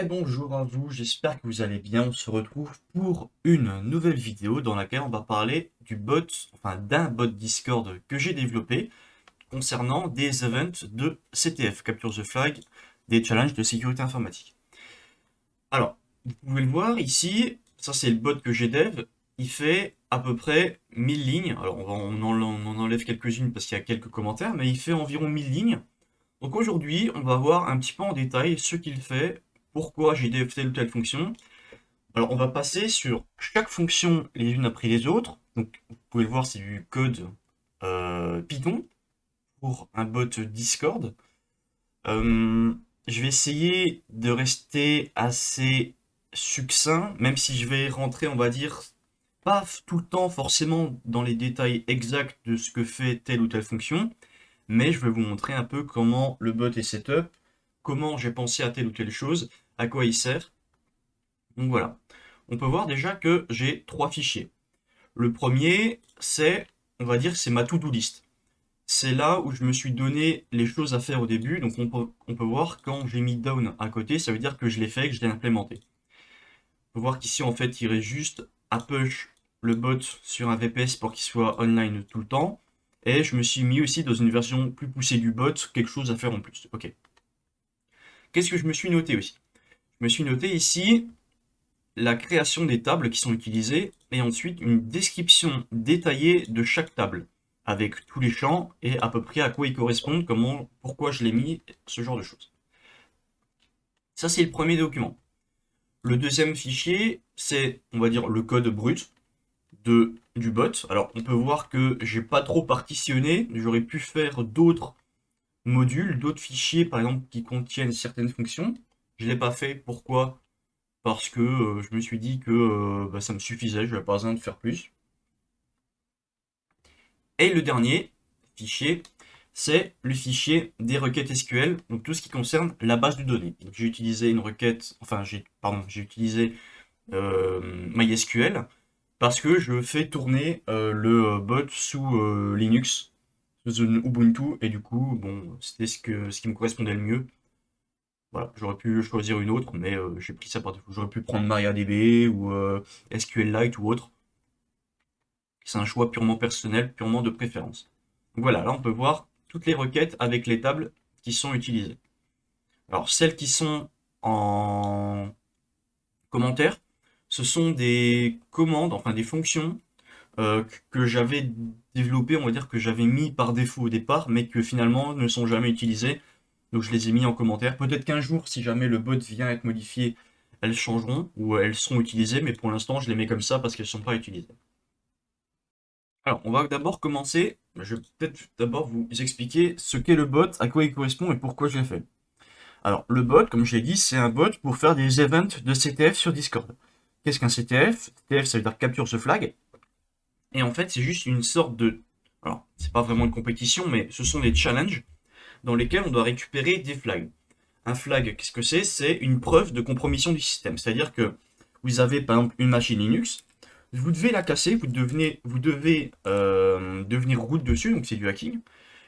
Bonjour à vous, j'espère que vous allez bien. On se retrouve pour une nouvelle vidéo dans laquelle on va parler du bot, enfin d'un bot Discord que j'ai développé concernant des events de CTF, Capture the Flag, des challenges de sécurité informatique. Alors, vous pouvez le voir ici, ça c'est le bot que j'ai dev, il fait à peu près 1000 lignes. Alors on en enlève quelques-unes parce qu'il y a quelques commentaires, mais il fait environ 1000 lignes. Donc aujourd'hui, on va voir un petit peu en détail ce qu'il fait, pourquoi j'ai dev telle ou telle fonction. Alors on va passer sur chaque fonction les unes après les autres. Donc vous pouvez le voir, c'est du code Python pour un bot Discord. Euh, je vais essayer de rester assez succinct, même si je vais rentrer, on va dire, pas tout le temps forcément dans les détails exacts de ce que fait telle ou telle fonction, mais je vais vous montrer un peu comment le bot est setup, comment j'ai pensé à telle ou telle chose, à quoi il sert. Donc voilà. On peut voir déjà que j'ai trois fichiers. Le premier, c'est, on va dire, c'est ma to-do list. C'est là où je me suis donné les choses à faire au début. Donc on peut voir quand j'ai mis down à côté, ça veut dire que je l'ai fait, que je l'ai implémenté. On peut voir qu'ici, en fait, il reste juste à push le bot sur un VPS pour qu'il soit online tout le temps. Et je me suis mis aussi dans une version plus poussée du bot, quelque chose à faire en plus. Ok. Qu'est-ce que je me suis noté aussi? Je me suis noté ici la création des tables qui sont utilisées et ensuite une description détaillée de chaque table avec tous les champs et à peu près à quoi ils correspondent, comment, pourquoi je l'ai mis, ce genre de choses. Ça, c'est le premier document. Le deuxième fichier, c'est, on va dire, le code brut du bot. Alors, on peut voir que j'ai pas trop partitionné. J'aurais pu faire d'autres modules, d'autres fichiers, par exemple, qui contiennent certaines fonctions. Je l'ai pas fait. Pourquoi? Parce que je me suis dit que bah, ça me suffisait, je n'avais pas besoin de faire plus. Et le dernier fichier, c'est le fichier des requêtes SQL, donc tout ce qui concerne la base de données. J'ai utilisé une requête, enfin j'ai utilisé MySQL parce que je fais tourner le bot sous Linux, sous Ubuntu, et du coup, bon, c'était ce qui me correspondait le mieux. Voilà, j'aurais pu choisir une autre, mais j'ai pris ça par défaut. J'aurais pu prendre MariaDB ou SQLite ou autre. C'est un choix purement personnel, purement de préférence. Donc voilà, là on peut voir toutes les requêtes avec les tables qui sont utilisées. Alors celles qui sont en commentaire, ce sont des commandes, enfin des fonctions que j'avais développées, on va dire que j'avais mis par défaut au départ, mais que finalement ne sont jamais utilisées. Donc je les ai mis en commentaire. Peut-être qu'un jour, si jamais le bot vient être modifié, elles changeront ou elles seront utilisées, mais pour l'instant je les mets comme ça parce qu'elles ne sont pas utilisées. Alors, on va d'abord commencer. Je vais peut-être d'abord vous expliquer ce qu'est le bot, à quoi il correspond et pourquoi je l'ai fait. Alors, le bot, comme je l'ai dit, c'est un bot pour faire des events de CTF sur Discord. Qu'est-ce qu'un CTF? CTF, ça veut dire Capture the Flag. Et en fait, c'est juste une sorte de. Alors, c'est pas vraiment une compétition, mais ce sont des challenges dans lesquels on doit récupérer des flags. Un flag, qu'est-ce que c'est? C'est une preuve de compromission du système. C'est-à-dire que vous avez par exemple une machine Linux, vous devez la casser, vous devez devenir root dessus, donc c'est du hacking.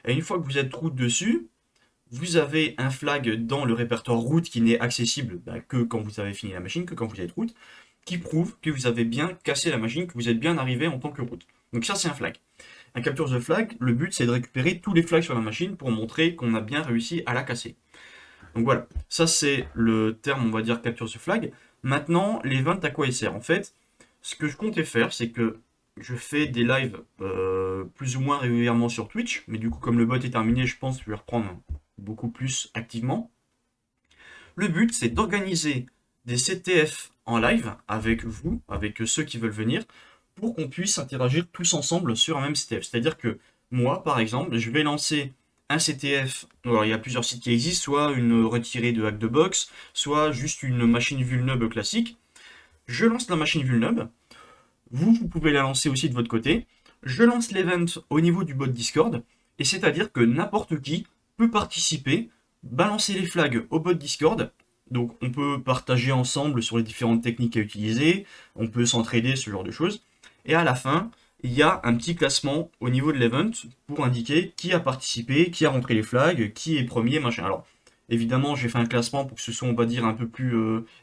Et une fois que vous êtes root dessus, vous avez un flag dans le répertoire root qui n'est accessible bah, que quand vous avez fini la machine, que quand vous êtes root, qui prouve que vous avez bien cassé la machine, que vous êtes bien arrivé en tant que root. Donc ça c'est un flag. Un capture the flag, le but c'est de récupérer tous les flags sur la machine pour montrer qu'on a bien réussi à la casser. Donc voilà, ça c'est le terme, on va dire, capture the flag. Maintenant, l'event, à quoi il sert? En fait, ce que je comptais faire, c'est que je fais des lives plus ou moins régulièrement sur Twitch, mais du coup, comme le bot est terminé, je pense que je vais reprendre beaucoup plus activement. Le but, c'est d'organiser des CTF en live avec vous, avec ceux qui veulent venir, pour qu'on puisse interagir tous ensemble sur un même CTF. C'est-à-dire que moi, par exemple, je vais lancer un CTF. Alors, il y a plusieurs sites qui existent, soit une retirée de hack de box, soit juste une machine vulnub classique. Je lance la machine vulnub. Vous pouvez la lancer aussi de votre côté. Je lance l'event au niveau du bot Discord, et c'est-à-dire que n'importe qui peut participer, balancer les flags au bot Discord. Donc on peut partager ensemble sur les différentes techniques à utiliser, on peut s'entraider, ce genre de choses. Et à la fin, il y a un petit classement au niveau de l'event pour indiquer qui a participé, qui a rentré les flags, qui est premier, machin. Alors, Évidemment, j'ai fait un classement pour que ce soit, on va dire, un peu plus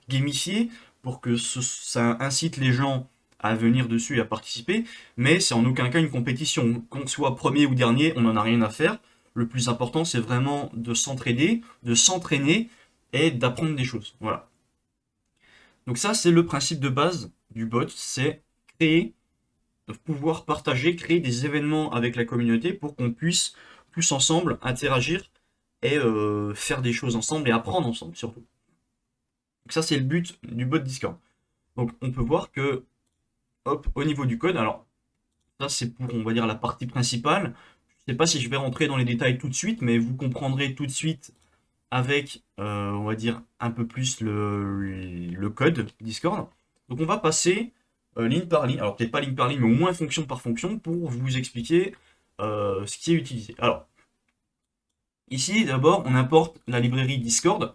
gamifié, pour que ça incite les gens à venir dessus et à participer, mais c'est en aucun cas une compétition. Qu'on soit premier ou dernier, on n'en a rien à faire. Le plus important, c'est vraiment de s'entraider, de s'entraîner et d'apprendre des choses. Voilà. Donc ça, c'est le principe de base du bot, c'est créer, pouvoir partager, créer des événements avec la communauté pour qu'on puisse tous ensemble interagir et faire des choses ensemble et apprendre ensemble surtout. Donc ça, c'est le but du bot Discord. Donc on peut voir que, hop, au niveau du code, alors ça c'est pour, on va dire, la partie principale. Je ne sais pas si je vais rentrer dans les détails tout de suite, mais vous comprendrez tout de suite avec, on va dire, un peu plus le code Discord. Donc on va passer ligne par ligne, alors peut-être pas ligne par ligne, mais au moins fonction par fonction pour vous expliquer ce qui est utilisé. Alors, ici d'abord on importe la librairie Discord.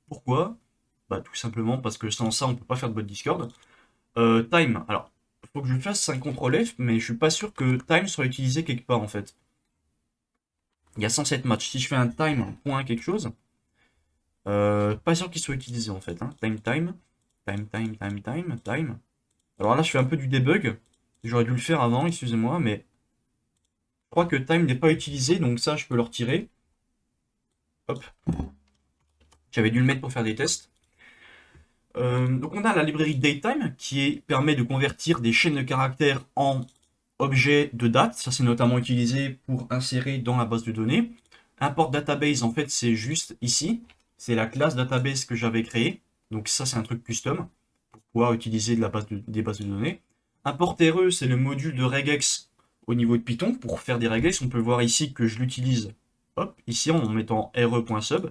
Pourquoi? Bah, tout simplement parce que sans ça on peut pas faire de bot Discord. Time, alors il faut que je fasse un CTRL F, mais je suis pas sûr que time soit utilisé quelque part en fait. Il y a 107 matchs. Si je fais un time point quelque chose, pas sûr qu'il soit utilisé en fait. Hein. Time. Alors là, je fais un peu du debug. J'aurais dû le faire avant, excusez-moi, mais je crois que time n'est pas utilisé, donc ça, je peux le retirer. Hop. J'avais dû le mettre pour faire des tests. Donc on a la librairie datetime permet de convertir des chaînes de caractères en objets de date. Ça, c'est notamment utilisé pour insérer dans la base de données. Import database, en fait, c'est juste ici. C'est la classe database que j'avais créée. Donc ça, c'est un truc custom pour pouvoir utiliser des bases de données. Import RE, c'est le module de regex au niveau de Python pour faire des regex. On peut voir ici que je l'utilise ici en mettant re.sub.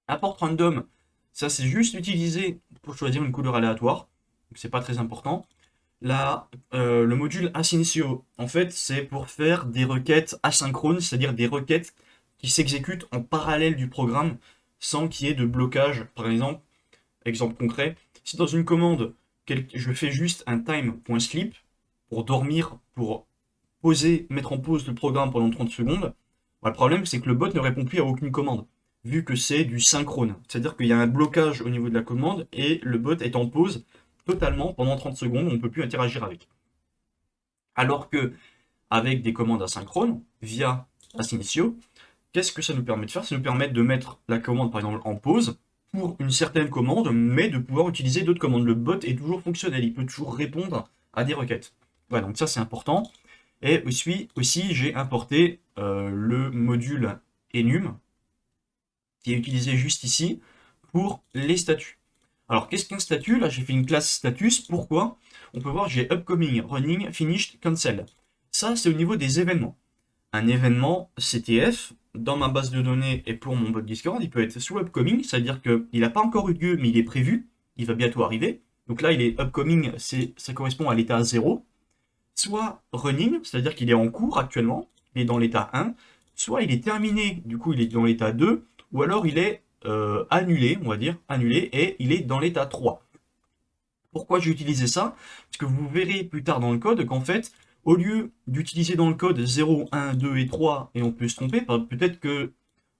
Import random, ça c'est juste utilisé pour choisir une couleur aléatoire. Donc c'est pas très important. Le module asyncio, en fait, c'est pour faire des requêtes asynchrones, c'est-à-dire des requêtes qui s'exécutent en parallèle du programme sans qu'il y ait de blocage. Par exemple concret, si dans une commande, je fais juste un time.sleep pour dormir, pour mettre en pause le programme pendant 30 secondes, le problème c'est que le bot ne répond plus à aucune commande, vu que c'est du synchrone. C'est-à-dire qu'il y a un blocage au niveau de la commande et le bot est en pause totalement pendant 30 secondes, on ne peut plus interagir avec. Alors que avec des commandes asynchrones, via Asyncio, qu'est-ce que ça nous permet de faire? Ça nous permet de mettre la commande par exemple en pause pour une certaine commande, mais de pouvoir utiliser d'autres commandes. Le bot est toujours fonctionnel, il peut toujours répondre à des requêtes. Voilà, donc ça c'est important. Et aussi j'ai importé le module enum, qui est utilisé juste ici, pour les statuts. Alors, qu'est-ce qu'un statut? Là, j'ai fait une classe status. Pourquoi? On peut voir, j'ai upcoming, running, finished, cancel. Ça, c'est au niveau des événements. Un événement CTF, dans ma base de données et pour mon bot Discord, il peut être soit upcoming, c'est-à-dire qu'il n'a pas encore eu lieu, mais il est prévu, il va bientôt arriver. Donc là, il est upcoming, ça correspond à l'état 0. Soit running, c'est-à-dire qu'il est en cours actuellement, il est dans l'état 1. Soit il est terminé, du coup il est dans l'état 2. Ou alors il est annulé, on va dire, annulé, et il est dans l'état 3. Pourquoi j'ai utilisé ça? Parce que vous verrez plus tard dans le code qu'en fait, au lieu d'utiliser dans le code 0, 1, 2 et 3, et on peut se tromper, peut-être que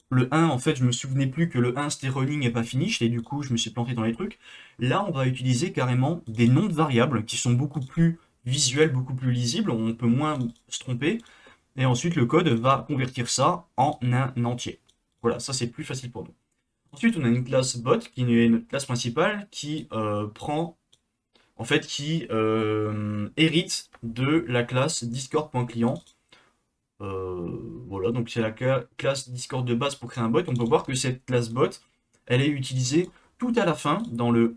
le 1, en fait, je me souvenais plus que le 1 c'était running et pas finish, et du coup je me suis planté dans les trucs. Là, on va utiliser carrément des noms de variables qui sont beaucoup plus visuels, beaucoup plus lisibles, on peut moins se tromper, et ensuite le code va convertir ça en un entier. Voilà, ça c'est plus facile pour nous. Ensuite, on a une classe bot qui est notre classe principale qui qui hérite de la classe discord.client. Voilà, donc c'est la classe Discord de base pour créer un bot. On peut voir que cette classe bot, elle est utilisée tout à la fin dans le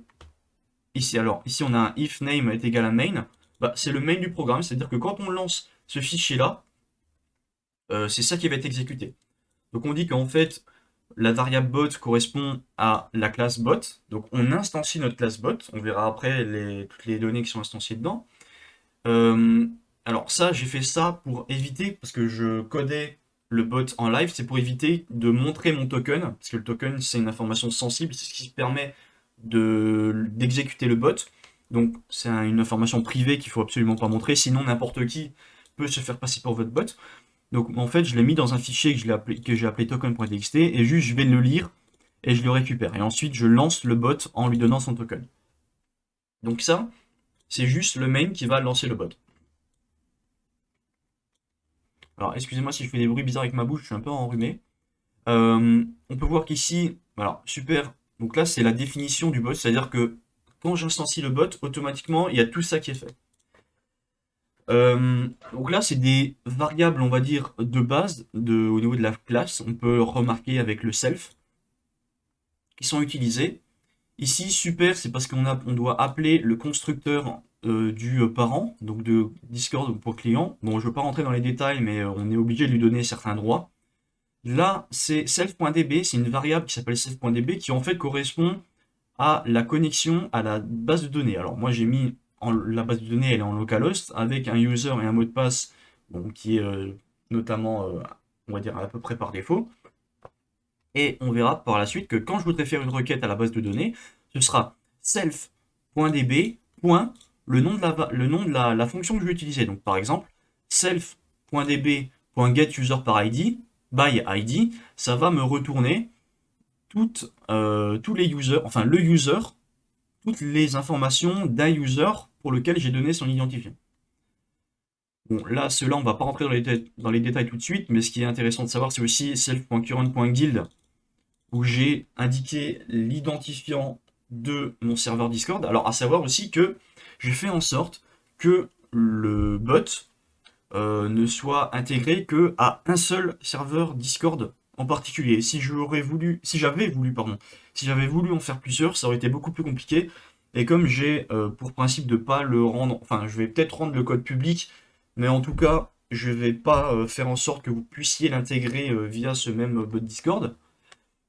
ici. Alors ici on a un if name est égal à main. Bah, c'est le main du programme, c'est-à-dire que quand on lance ce fichier là, c'est ça qui va être exécuté. Donc on dit qu'en fait la variable bot correspond à la classe bot. Donc on instancie notre classe bot. On verra après toutes les données qui sont instanciées dedans. Euh, alors ça, j'ai fait ça pour éviter, parce que je codais le bot en live, c'est pour éviter de montrer mon token, parce que le token c'est une information sensible, c'est ce qui permet d'exécuter le bot. Donc c'est une information privée qu'il faut absolument pas montrer, sinon n'importe qui peut se faire passer pour votre bot. Donc en fait, je l'ai mis dans un fichier que j'ai appelé token.txt et juste je vais le lire et je le récupère. Et ensuite, je lance le bot en lui donnant son token. Donc ça, c'est juste le main qui va lancer le bot. Alors, excusez-moi si je fais des bruits bizarres avec ma bouche, je suis un peu enrhumé. On peut voir qu'ici, voilà, super. Donc là, c'est la définition du bot, c'est-à-dire que quand j'instancie le bot, automatiquement, il y a tout ça qui est fait. Donc là, c'est des variables, on va dire, de base au niveau de la classe. On peut remarquer avec le self qui sont utilisés. Ici, super, c'est parce on doit appeler le constructeur du parent, donc de Discord pour client. Bon, je ne veux pas rentrer dans les détails, mais on est obligé de lui donner certains droits. Là, c'est self.db, c'est une variable qui s'appelle self.db qui en fait correspond à la connexion à la base de données. Alors moi j'ai mis la base de données, elle est en localhost avec un user et un mot de passe bon, qui est notamment, on va dire à peu près par défaut. Et on verra par la suite que quand je voudrais faire une requête à la base de données, ce sera self.db. Le nom de la fonction que je vais utiliser. Donc par exemple, self.db.getUserParID by ID, ça va me retourner tous les users, enfin le user, toutes les informations d'un user pour lequel j'ai donné son identifiant. Bon, là, cela, on va pas rentrer dans les détails tout de suite, mais ce qui est intéressant de savoir, c'est aussi self.current.guild, où j'ai indiqué l'identifiant de mon serveur Discord. Alors, à savoir aussi que j'ai fait en sorte que le bot ne soit intégré que à un seul serveur Discord en particulier. Si j'avais voulu en faire plusieurs, ça aurait été beaucoup plus compliqué. Et comme j'ai pour principe de pas le rendre, enfin, je vais peut-être rendre le code public, mais en tout cas, je vais pas faire en sorte que vous puissiez l'intégrer via ce même bot Discord.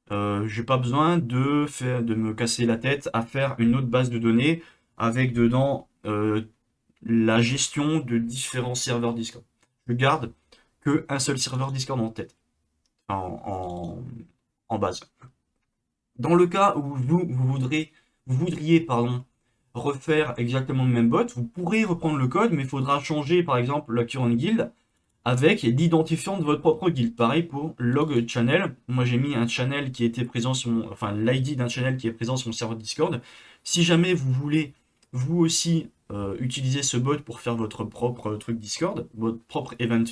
J'ai pas besoin de me casser la tête à faire une autre base de données avec dedans la gestion de différents serveurs Discord. Je garde qu'un seul serveur Discord en tête, en base. Dans le cas où vous voudriez refaire exactement le même bot, vous pourrez reprendre le code, mais il faudra changer par exemple la current guild avec l'identifiant de votre propre guild. Pareil pour log channel. Moi j'ai mis un channel qui était présent enfin l'ID d'un channel qui est présent sur mon serveur Discord. Si jamais vous voulez vous aussi utiliser ce bot pour faire votre propre truc Discord, votre propre event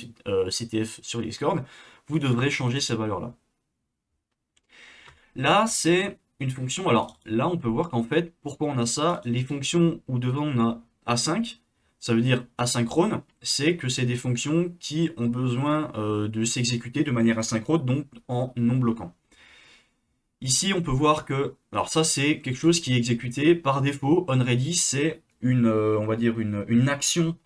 CTF sur Discord, vous devrez changer ces valeurs-là. Là, c'est une fonction. Alors là, on peut voir qu'en fait, pourquoi on a ça, les fonctions où devant on a A5, ça veut dire asynchrone, c'est que c'est des fonctions qui ont besoin de s'exécuter de manière asynchrone, donc en non bloquant. Ici, on peut voir que, alors ça, c'est quelque chose qui est exécuté par défaut. OnReady, c'est on va dire une action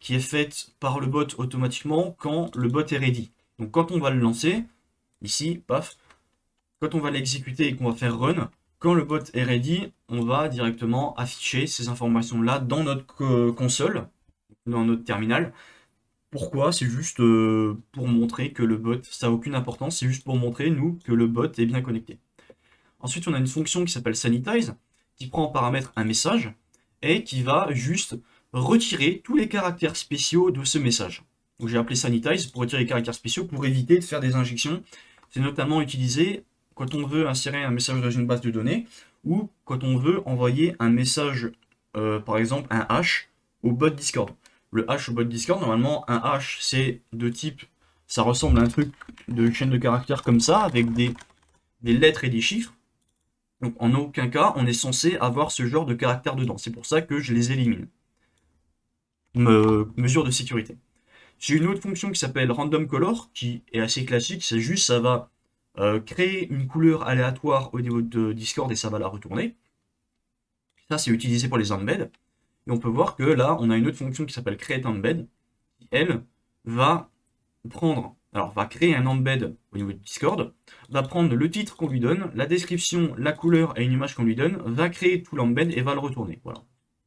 qui est faite par le bot automatiquement quand le bot est ready. Donc quand on va le lancer, ici, paf, quand on va l'exécuter et qu'on va faire run, quand le bot est ready, on va directement afficher ces informations-là dans notre console, dans notre terminal. Pourquoi? C'est juste pour montrer que le bot, ça n'a aucune importance, c'est juste pour montrer, nous, que le bot est bien connecté. Ensuite, on a une fonction qui s'appelle sanitize, qui prend en paramètre un message, et qui va juste retirer tous les caractères spéciaux de ce message. Donc j'ai appelé sanitize pour retirer les caractères spéciaux, pour éviter de faire des injections. C'est notamment utilisé quand on veut insérer un message dans une base de données, ou quand on veut envoyer un message, par exemple un hash, au bot Discord. Le hash au bot Discord, normalement, un hash, c'est de type, ça ressemble à un truc de chaîne de caractères comme ça, avec des lettres et des chiffres. Donc en aucun cas, on est censé avoir ce genre de caractères dedans. C'est pour ça que je les élimine. Mesure de sécurité. J'ai une autre fonction qui s'appelle random color, qui est assez classique. C'est juste, ça va créer une couleur aléatoire au niveau de Discord et ça va la retourner. Ça, c'est utilisé pour les embeds. Et on peut voir que là, on a une autre fonction qui s'appelle create embed, qui, elle, va créer un embed au niveau de Discord, va prendre le titre qu'on lui donne, la description, la couleur et une image qu'on lui donne, va créer tout l'embed et va le retourner. Voilà,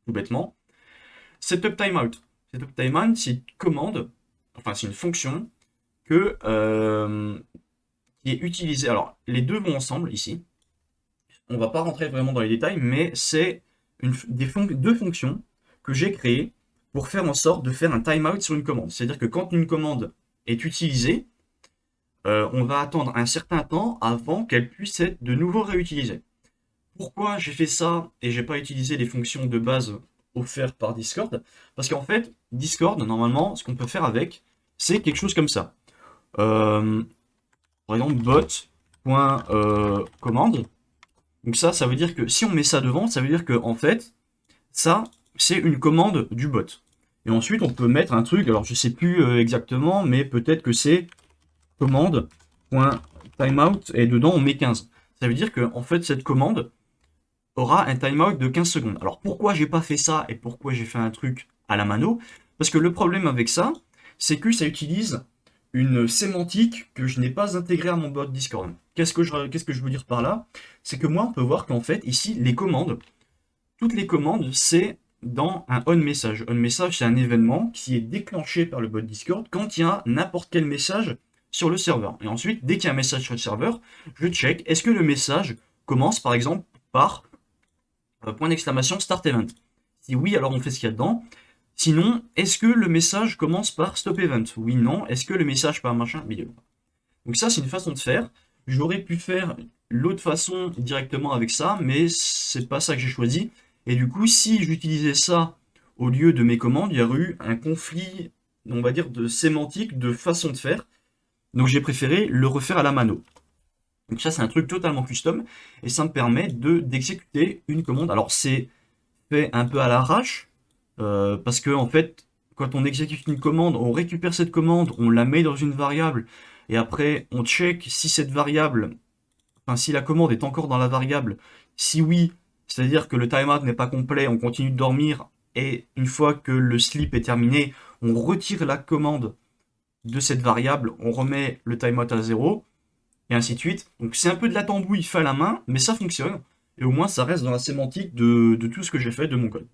tout bêtement. Setup timeout. Setup timeout, c'est une commande, enfin c'est une fonction qui est utilisée. Alors, les deux vont ensemble ici. On va pas rentrer vraiment dans les détails, mais c'est deux fonctions que j'ai créées pour faire en sorte de faire un timeout sur une commande. C'est-à-dire que quand une commande est utilisée, on va attendre un certain temps avant qu'elle puisse être de nouveau réutilisée. Pourquoi j'ai fait ça et j'ai pas utilisé les fonctions de base offertes par Discord? Parce qu'en fait, Discord, normalement, ce qu'on peut faire avec, c'est quelque chose comme ça. Par exemple, bot.commande. Donc ça veut dire que si on met ça devant, ça veut dire que en fait, ça, c'est une commande du bot. Et ensuite, on peut mettre un truc, alors je sais plus exactement, mais peut-être que c'est commande.timeout et dedans on met 15. Ça veut dire que en fait, cette commande aura un timeout de 15 secondes. Alors pourquoi j'ai pas fait ça et pourquoi j'ai fait un truc à la mano? Parce que le problème avec ça, c'est que ça utilise une sémantique que je n'ai pas intégrée à mon bot Discord. Qu'est-ce que je veux dire par là? C'est que moi, on peut voir qu'en fait, ici, les commandes, toutes les commandes, c'est dans un on message. On message, c'est un événement qui est déclenché par le bot Discord quand il y a n'importe quel message sur le serveur. Et ensuite, dès qu'il y a un message sur le serveur, je check, est-ce que le message commence par exemple par point d'exclamation start event? Si oui, alors on fait ce qu'il y a dedans. Sinon, est-ce que le message commence par stop event? Oui, non. Est-ce que le message par machin? Oui. Donc ça, c'est une façon de faire. J'aurais pu faire l'autre façon directement avec ça, mais c'est pas ça que j'ai choisi. Et du coup, si j'utilisais ça au lieu de mes commandes, il y aurait eu un conflit, on va dire, de sémantique, de façon de faire. Donc j'ai préféré le refaire à la mano. Donc ça, c'est un truc totalement custom, et ça me permet d'exécuter une commande. Alors c'est fait un peu à l'arrache, parce que en fait, quand on exécute une commande, on récupère cette commande, on la met dans une variable, et après on check si cette variable, enfin si la commande est encore dans la variable. Si oui, c'est-à-dire que le timeout n'est pas complet, on continue de dormir, et une fois que le sleep est terminé, on retire la commande de cette variable, on remet le timeout à 0, et ainsi de suite. Donc c'est un peu de la tambouille fait à la main, mais ça fonctionne, et au moins ça reste dans la sémantique de tout ce que j'ai fait de mon code.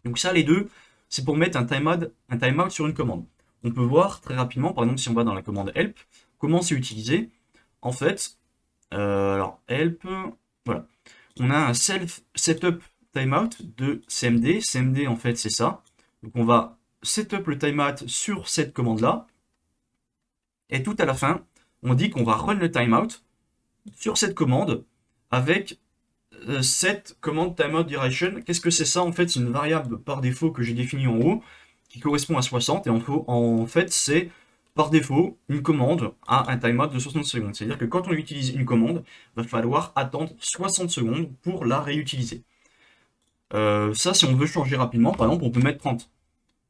Donc ça, les deux, c'est pour mettre un timeout sur une commande. On peut voir très rapidement, par exemple si on va dans la commande help, comment c'est utilisé. En fait, alors help, voilà, on a un self setup timeout de CMD. CMD en fait c'est ça. Donc on va setup le timeout sur cette commande là, et tout à la fin, on dit qu'on va run le timeout sur cette commande avec cette commande timeout duration. Qu'est-ce que c'est ça? En fait, c'est une variable par défaut que j'ai définie en haut qui correspond à 60, et en fait, c'est par défaut une commande à un timeout de 60 secondes. C'est-à-dire que quand on utilise une commande, il va falloir attendre 60 secondes pour la réutiliser. Ça, si on veut changer rapidement, par exemple, on peut mettre 30.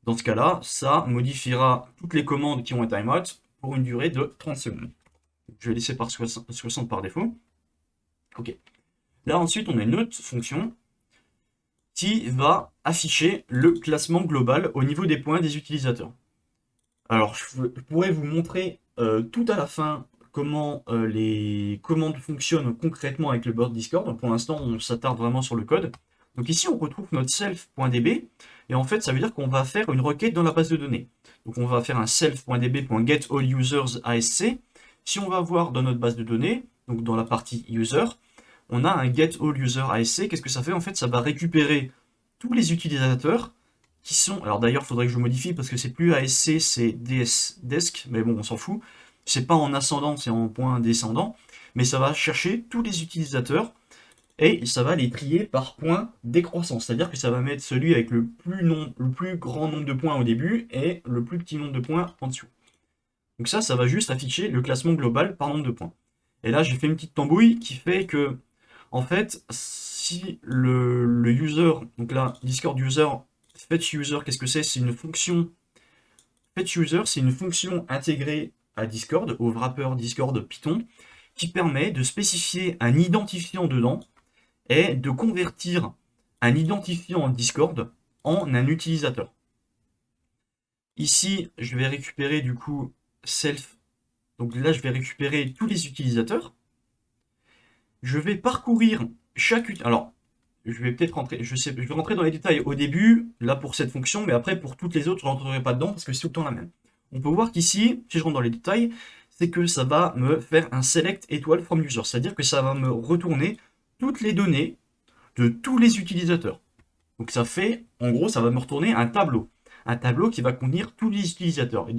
Dans ce cas-là, ça modifiera toutes les commandes qui ont un timeout pour une durée de 30 secondes. Je vais laisser par 60 par défaut. Ok. Là, ensuite, on a une autre fonction qui va afficher le classement global au niveau des points des utilisateurs. Alors, je pourrais vous montrer tout à la fin comment les commandes fonctionnent concrètement avec le board Discord. Pour l'instant, on s'attarde vraiment sur le code. Donc ici, on retrouve notre self.db, et en fait, ça veut dire qu'on va faire une requête dans la base de données. Donc on va faire un self.db.getAllUsersASC. Si on va voir dans notre base de données, donc dans la partie user, on a un getAllUsersASC. Qu'est-ce que ça fait? En fait, ça va récupérer tous les utilisateurs qui sont... Alors d'ailleurs, il faudrait que je modifie parce que c'est plus ASC, c'est DSDesc, mais bon, on s'en fout. C'est pas en ascendant, c'est en point descendant, mais ça va chercher tous les utilisateurs et ça va les trier par point décroissant. C'est-à-dire que ça va mettre celui avec le plus grand nombre de points au début et le plus petit nombre de points en dessous. Donc ça va juste afficher le classement global par nombre de points. Et là, j'ai fait une petite tambouille qui fait que, en fait, si le user, donc là, Discord user, fetch user, qu'est-ce que c'est? C'est une fonction. Fetch user, c'est une fonction intégrée à Discord, au wrapper Discord Python, qui permet de spécifier un identifiant dedans et de convertir un identifiant Discord en un utilisateur. Ici, je vais récupérer du coup self. Donc là, je vais récupérer tous les utilisateurs. Je vais parcourir chaque... Alors, je vais peut-être rentrer... Je vais rentrer dans les détails au début, là pour cette fonction, mais après pour toutes les autres, je ne rentrerai pas dedans parce que c'est tout le temps la même. On peut voir qu'ici, si je rentre dans les détails, c'est que ça va me faire un select étoile from user. C'est-à-dire que ça va me retourner toutes les données de tous les utilisateurs. Donc ça fait, en gros, ça va me retourner un tableau. un tableau qui va contenir tous les utilisateurs. Et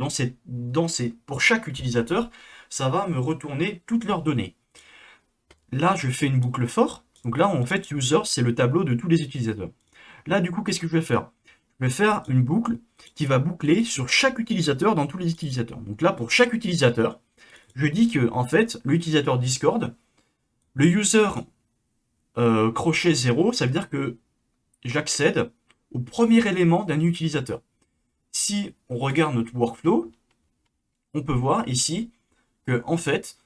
pour chaque utilisateur, ça va me retourner toutes leurs données. Là, je fais une boucle for. Donc là, en fait, user, c'est le tableau de tous les utilisateurs. Là, du coup, qu'est-ce que je vais faire? Je vais faire une boucle qui va boucler sur chaque utilisateur dans tous les utilisateurs. Donc là, pour chaque utilisateur, je dis que, en fait, l'utilisateur Discord, le user crochet 0, ça veut dire que j'accède au premier élément d'un utilisateur. Si on regarde notre workflow, on peut voir ici que, en fait,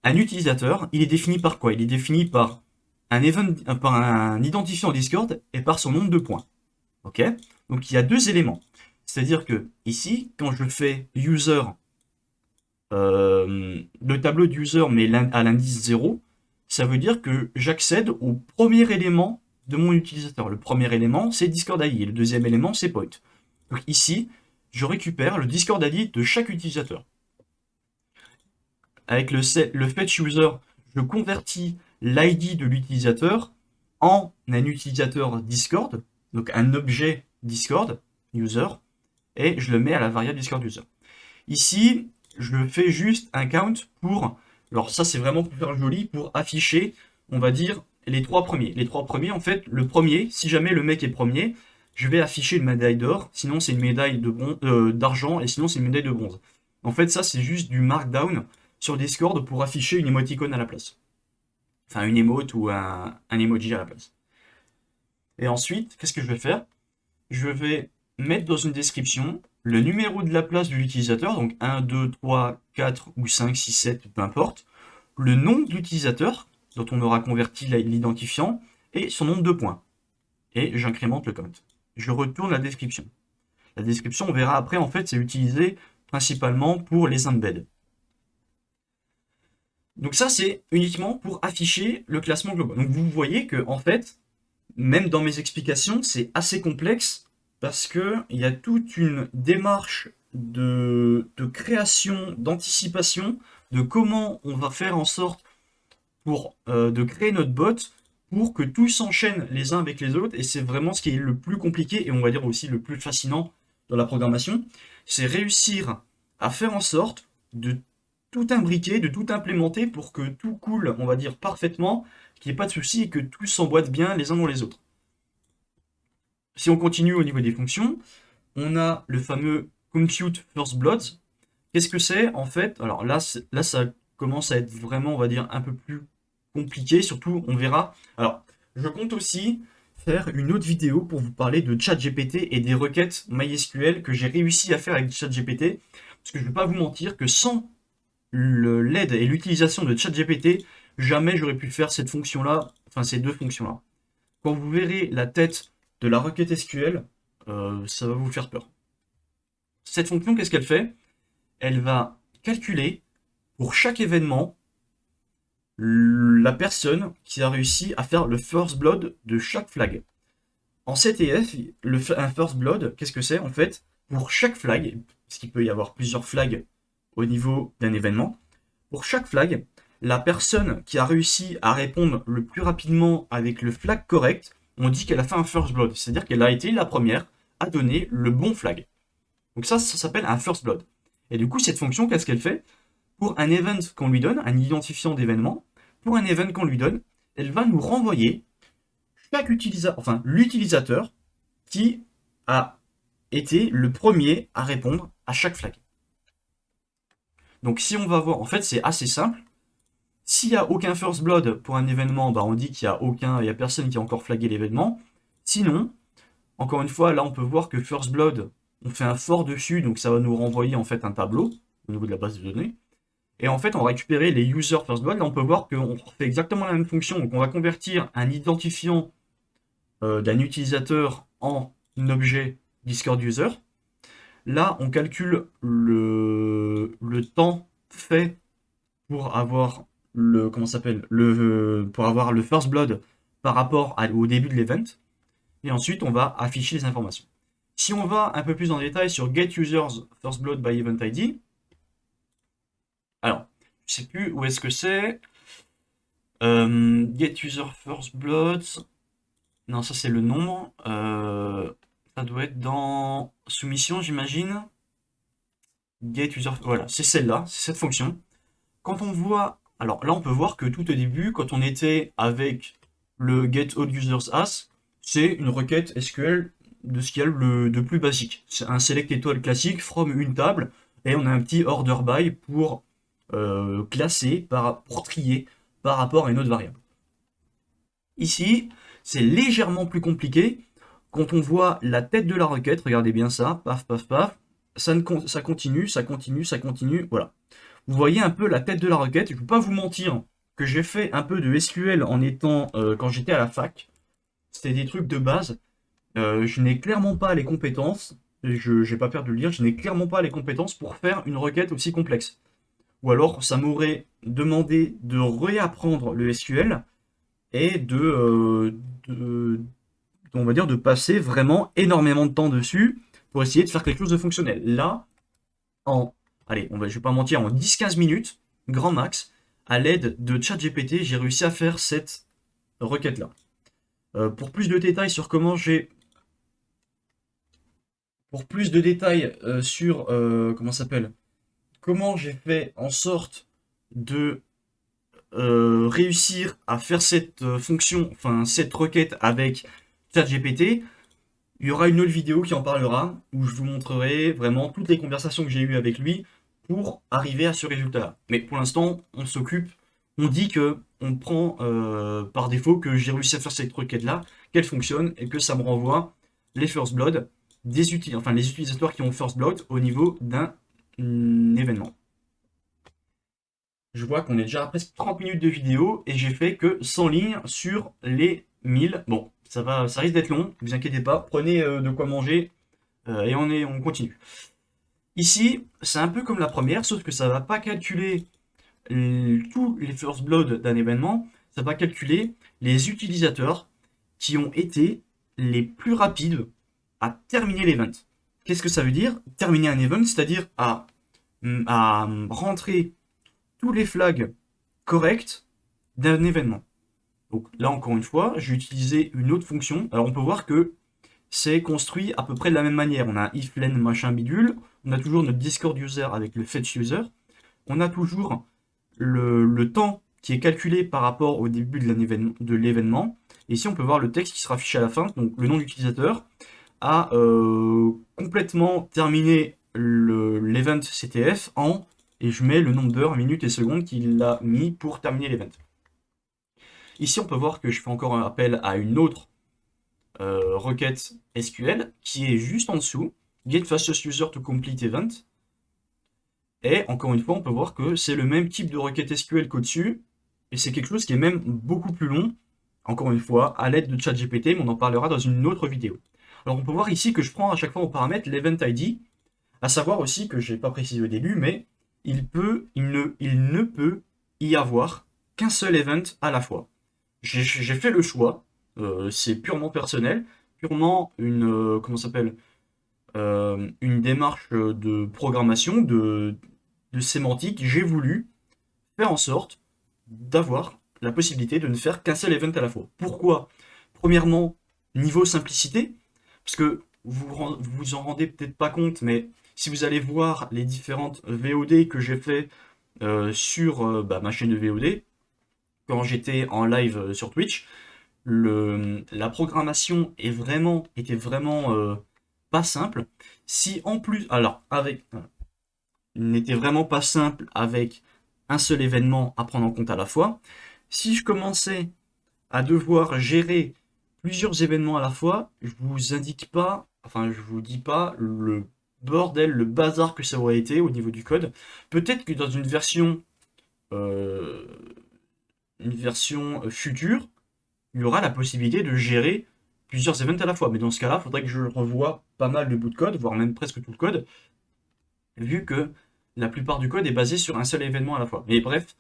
un utilisateur, il est défini par quoi? Il est défini par par un identifiant Discord et par son nombre de points. Ok? Donc il y a deux éléments. C'est-à-dire que ici, quand je fais user, le tableau d'user mais à l'indice 0, ça veut dire que j'accède au premier élément de mon utilisateur. Le premier élément, c'est Discord ID. Et le deuxième élément, c'est point. Donc ici, je récupère le Discord ID de chaque utilisateur. Avec le fetch user, je convertis l'ID de l'utilisateur en un utilisateur Discord, donc un objet Discord user, et je le mets à la variable Discord user. Ici, je fais juste un count pour, alors ça c'est vraiment pour faire joli, pour afficher, on va dire, les trois premiers. Les trois premiers, en fait, le premier, si jamais le mec est premier, je vais afficher une médaille d'or, sinon c'est une médaille d'argent, et sinon c'est une médaille de bronze. En fait, ça c'est juste du markdown sur Discord pour afficher une émoticône à la place. Enfin, une emote ou un emoji à la place. Et ensuite, qu'est-ce que je vais faire? Je vais mettre dans une description le numéro de la place de l'utilisateur, donc 1, 2, 3, 4 ou 5, 6, 7, peu importe, le nom de l'utilisateur, dont on aura converti l'identifiant, et son nombre de points. Et j'incrémente le count. Je retourne la description. La description, on verra après, en fait, c'est utilisé principalement pour les embeds. Donc ça, c'est uniquement pour afficher le classement global. Donc vous voyez que, en fait, même dans mes explications, c'est assez complexe parce qu'il y a toute une démarche de création, d'anticipation, de comment on va faire en sorte de créer notre bot pour que tout s'enchaîne les uns avec les autres. Et c'est vraiment ce qui est le plus compliqué et on va dire aussi le plus fascinant dans la programmation. C'est réussir à faire en sorte de tout imbriquer, de tout implémenter pour que tout coule, on va dire, parfaitement, qu'il n'y ait pas de souci et que tout s'emboîte bien les uns dans les autres. Si on continue au niveau des fonctions, on a le fameux compute first bloods. Qu'est-ce que c'est en fait? Alors là, ça commence à être vraiment, on va dire, un peu plus compliqué. Surtout, on verra. Alors, je compte aussi faire une autre vidéo pour vous parler de ChatGPT et des requêtes MySQL que j'ai réussi à faire avec ChatGPT. Parce que je ne vais pas vous mentir que sans l'aide et l'utilisation de ChatGPT, jamais j'aurais pu faire cette fonction-là, enfin ces deux fonctions-là. Quand vous verrez la tête de la requête SQL, ça va vous faire peur. Cette fonction, qu'est-ce qu'elle fait? Elle va calculer pour chaque événement la personne qui a réussi à faire le first blood de chaque flag. En CTF, un first blood, qu'est-ce que c'est en fait? Pour chaque flag, parce qu'il peut y avoir plusieurs flags au niveau d'un événement, pour chaque flag, la personne qui a réussi à répondre le plus rapidement avec le flag correct, on dit qu'elle a fait un first blood, c'est-à-dire qu'elle a été la première à donner le bon flag. Donc ça s'appelle un first blood. Et du coup, cette fonction, qu'est-ce qu'elle fait? Pour un event qu'on lui donne, un identifiant d'événement, pour un event qu'on lui donne, elle va nous renvoyer chaque utilisateur, enfin l'utilisateur qui a été le premier à répondre à chaque flag. Donc si on va voir, en fait c'est assez simple. S'il n'y a aucun first blood pour un événement, bah on dit qu'il n'y a personne qui a encore flagué l'événement. Sinon, encore une fois, là on peut voir que first blood, on fait un for dessus, donc ça va nous renvoyer en fait un tableau au niveau de la base de données. Et en fait, on va récupérer les user first blood. Là, on peut voir qu'on fait exactement la même fonction. Donc, on va convertir un identifiant d'un utilisateur en un objet Discord user. Là, on calcule le temps fait pour avoir pour avoir le first blood par rapport au début de l'event. Et ensuite, on va afficher les informations. Si on va un peu plus en détail sur get users first blood by event ID, alors, je sais plus où est-ce que c'est. Get user first blood. Non, ça c'est le nombre. Ça doit être dans soumission, j'imagine. Get user. Voilà, c'est celle-là, c'est cette fonction. Quand on voit. Alors là, on peut voir que tout au début, quand on était avec le get all users as, c'est une requête SQL de ce qu'il y a de plus basique. C'est un select étoile classique from une table et on a un petit order by pour classer, pour trier par rapport à une autre variable. Ici, c'est légèrement plus compliqué. Quand on voit la tête de la requête, regardez bien ça, paf, paf, paf, ça continue, ça continue, ça continue, voilà. Vous voyez un peu la tête de la requête. Je ne peux pas vous mentir que j'ai fait un peu de SQL en étant quand j'étais à la fac. C'était des trucs de base. Je n'ai clairement pas les compétences. Je n'ai pas peur de le dire. Je n'ai clairement pas les compétences pour faire une requête aussi complexe. Ou alors, ça m'aurait demandé de réapprendre le SQL et on va dire, de passer vraiment énormément de temps dessus pour essayer de faire quelque chose de fonctionnel. Là, allez, je vais pas mentir, en 10-15 minutes, grand max, à l'aide de ChatGPT, j'ai réussi à faire cette requête-là. Pour plus de détails sur comment j'ai... Pour plus de détails sur... comment ça s'appelle? Comment j'ai fait en sorte de réussir à faire cette fonction, enfin cette requête avec ChatGPT, il y aura une autre vidéo qui en parlera, où je vous montrerai vraiment toutes les conversations que j'ai eues avec lui pour arriver à ce résultat-là. Mais pour l'instant, on s'occupe, on dit que on prend par défaut que j'ai réussi à faire cette requête-là, qu'elle fonctionne et que ça me renvoie les first blood les utilisateurs qui ont first blood au niveau d'un événement. Je vois qu'on est déjà à presque 30 minutes de vidéo et j'ai fait que 100 lignes sur les 1000. Bon, ça risque d'être long, ne vous inquiétez pas, prenez de quoi manger et on continue. Ici, c'est un peu comme la première, sauf que ça ne va pas calculer tous les first blood d'un événement, ça va calculer les utilisateurs qui ont été les plus rapides à terminer l'event. Qu'est-ce que ça veut dire? Terminer un event, c'est-à-dire à rentrer tous les flags corrects d'un événement. Donc là, encore une fois, j'ai utilisé une autre fonction. Alors on peut voir que c'est construit à peu près de la même manière. On a if len machin bidule, on a toujours notre Discord user avec le fetch user, on a toujours le temps qui est calculé par rapport au début de l'événement. Et ici, on peut voir le texte qui sera affiché à la fin, donc le nom de l'utilisateur a complètement terminé l'event CTF et je mets le nombre d'heures, minutes et secondes qu'il a mis pour terminer l'event. Ici, on peut voir que je fais encore un appel à une autre requête SQL qui est juste en dessous, get fastest user to complete event. Et encore une fois, on peut voir que c'est le même type de requête SQL qu'au-dessus, et c'est quelque chose qui est même beaucoup plus long, encore une fois, à l'aide de ChatGPT, mais on en parlera dans une autre vidéo. Alors on peut voir ici que je prends à chaque fois en paramètre l'event ID, à savoir aussi que je n'ai pas précisé au début, mais il ne peut y avoir qu'un seul event à la fois. J'ai fait le choix, c'est purement personnel, purement comment ça s'appelle, une démarche de programmation, de sémantique. J'ai voulu faire en sorte d'avoir la possibilité de ne faire qu'un seul event à la fois. Pourquoi? Premièrement, niveau simplicité, parce que vous en rendez peut-être pas compte, mais si vous allez voir les différentes VOD que j'ai fait sur ma chaîne de VOD, quand j'étais en live sur Twitch, la programmation était vraiment pas simple. Si en plus, alors n'était vraiment pas simple avec un seul événement à prendre en compte à la fois. Si je commençais à devoir gérer plusieurs événements à la fois, je vous indique pas, enfin je vous dis pas le bordel, le bazar que ça aurait été au niveau du code. Peut-être que dans euh, une version future, il y aura la possibilité de gérer plusieurs events à la fois. Mais dans ce cas-là, il faudrait que je revoie pas mal de bouts de code, voire même presque tout le code, vu que la plupart du code est basé sur un seul événement à la fois. Mais bref,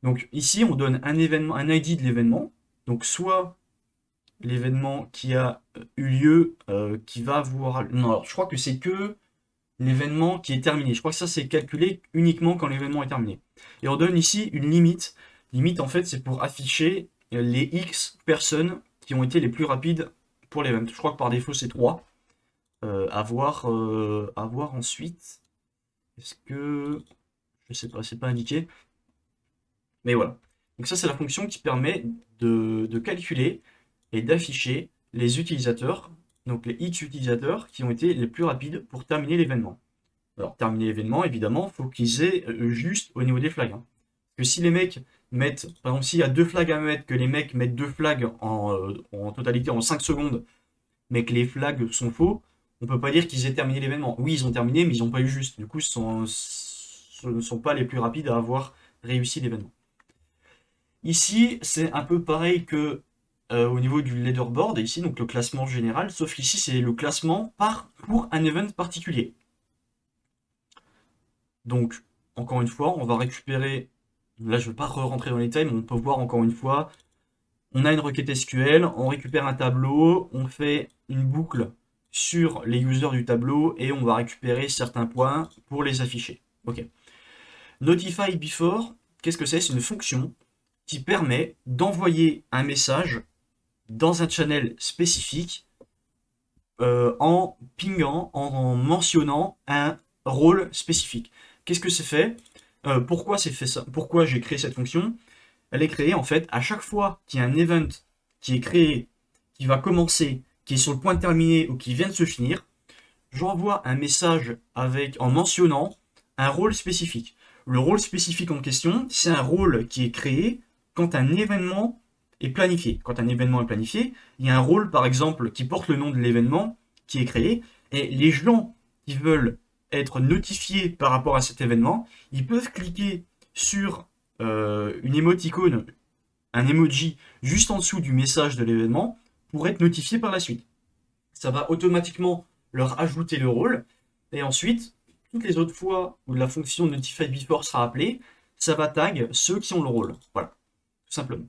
donc ici on donne un événement, un ID de l'événement, donc soit l'événement qui a eu lieu, qui va avoir... Non, alors je crois que c'est que l'événement qui est terminé. Je crois que ça c'est calculé uniquement quand l'événement est terminé. Et on donne ici une limite. Limite en fait c'est pour afficher les X personnes qui ont été les plus rapides pour l'event. Je crois que par défaut c'est 3. à voir ensuite. Est-ce que... Je sais pas, c'est pas indiqué. Mais voilà. Donc ça, c'est la fonction qui permet de calculer et d'afficher les utilisateurs, donc les X utilisateurs qui ont été les plus rapides pour terminer l'événement. Alors, terminer l'événement, évidemment, il faut qu'ils aient juste au niveau des flags, hein. Parce que si les mecs mettent, par exemple, s'il y a 2 flags à mettre, que les mecs mettent 2 flags en totalité en 5 secondes, mais que les flags sont faux, on peut pas dire qu'ils aient terminé l'événement. Oui, ils ont terminé, mais ils n'ont pas eu juste. Du coup, ce ne sont pas les plus rapides à avoir réussi l'événement. Ici, c'est un peu pareil que au niveau du leaderboard, ici, donc le classement général, sauf qu'ici, c'est le classement pour un event particulier. Donc, encore une fois, on va récupérer, là je ne vais pas rentrer dans les détails, mais on peut voir encore une fois, on a une requête SQL, on récupère un tableau, on fait une boucle sur les users du tableau et on va récupérer certains points pour les afficher. Ok. Notify before, qu'est-ce que c'est? C'est une fonction qui permet d'envoyer un message dans un channel spécifique en pingant, en mentionnant un rôle spécifique. Qu'est-ce que c'est fait? Pourquoi c'est fait ça? Pourquoi j'ai créé cette fonction? Elle est créée en fait à chaque fois qu'il y a un event qui est créé, qui va commencer, qui est sur le point de terminer ou qui vient de se finir, j'envoie un message en mentionnant un rôle spécifique. Le rôle spécifique en question, c'est un rôle qui est créé quand un événement est planifié. Quand un événement est planifié, il y a un rôle par exemple qui porte le nom de l'événement qui est créé et les gens qui veulent être notifiés par rapport à cet événement, ils peuvent cliquer sur une émoticône, un emoji juste en dessous du message de l'événement pour être notifié par la suite. Ça va automatiquement leur ajouter le rôle et ensuite, toutes les autres fois où la fonction notify before sera appelée, ça va tag ceux qui ont le rôle. Voilà, tout simplement.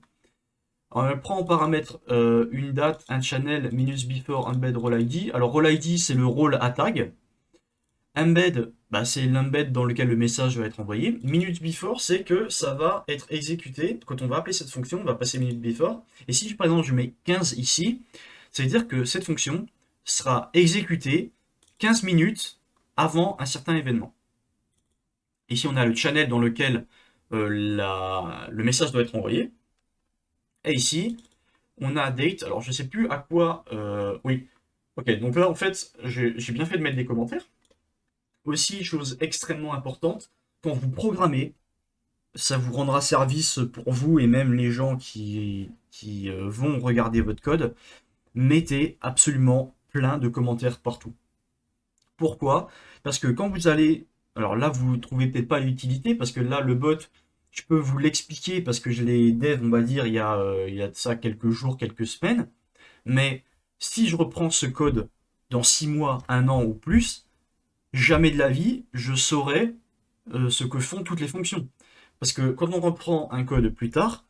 Alors, elle prend en paramètre une date, un channel, minutes before, embed role ID. Alors role ID, c'est le rôle à tag. Embed, bah, c'est l'embed dans lequel le message va être envoyé. Minutes before, c'est que ça va être exécuté. Quand on va appeler cette fonction, on va passer minutes before. Et si par exemple je mets 15 ici, ça veut dire que cette fonction sera exécutée 15 minutes avant un certain événement. Ici, on a le channel dans lequel le message doit être envoyé. Et ici, on a date. Alors, je ne sais plus à quoi... oui. Ok, donc là, en fait, j'ai bien fait de mettre des commentaires. Aussi, chose extrêmement importante, quand vous programmez, ça vous rendra service pour vous et même les gens qui vont regarder votre code. Mettez absolument plein de commentaires partout. Pourquoi? Parce que quand vous allez... Alors là, vous ne trouvez peut-être pas l'utilité, parce que là, le bot, je peux vous l'expliquer, parce que je l'ai dev, on va dire, il y a de ça quelques jours, quelques semaines. Mais si je reprends ce code dans 6 mois, 1 an ou plus, jamais de la vie, je saurai ce que font toutes les fonctions. Parce que quand on reprend un code plus tard,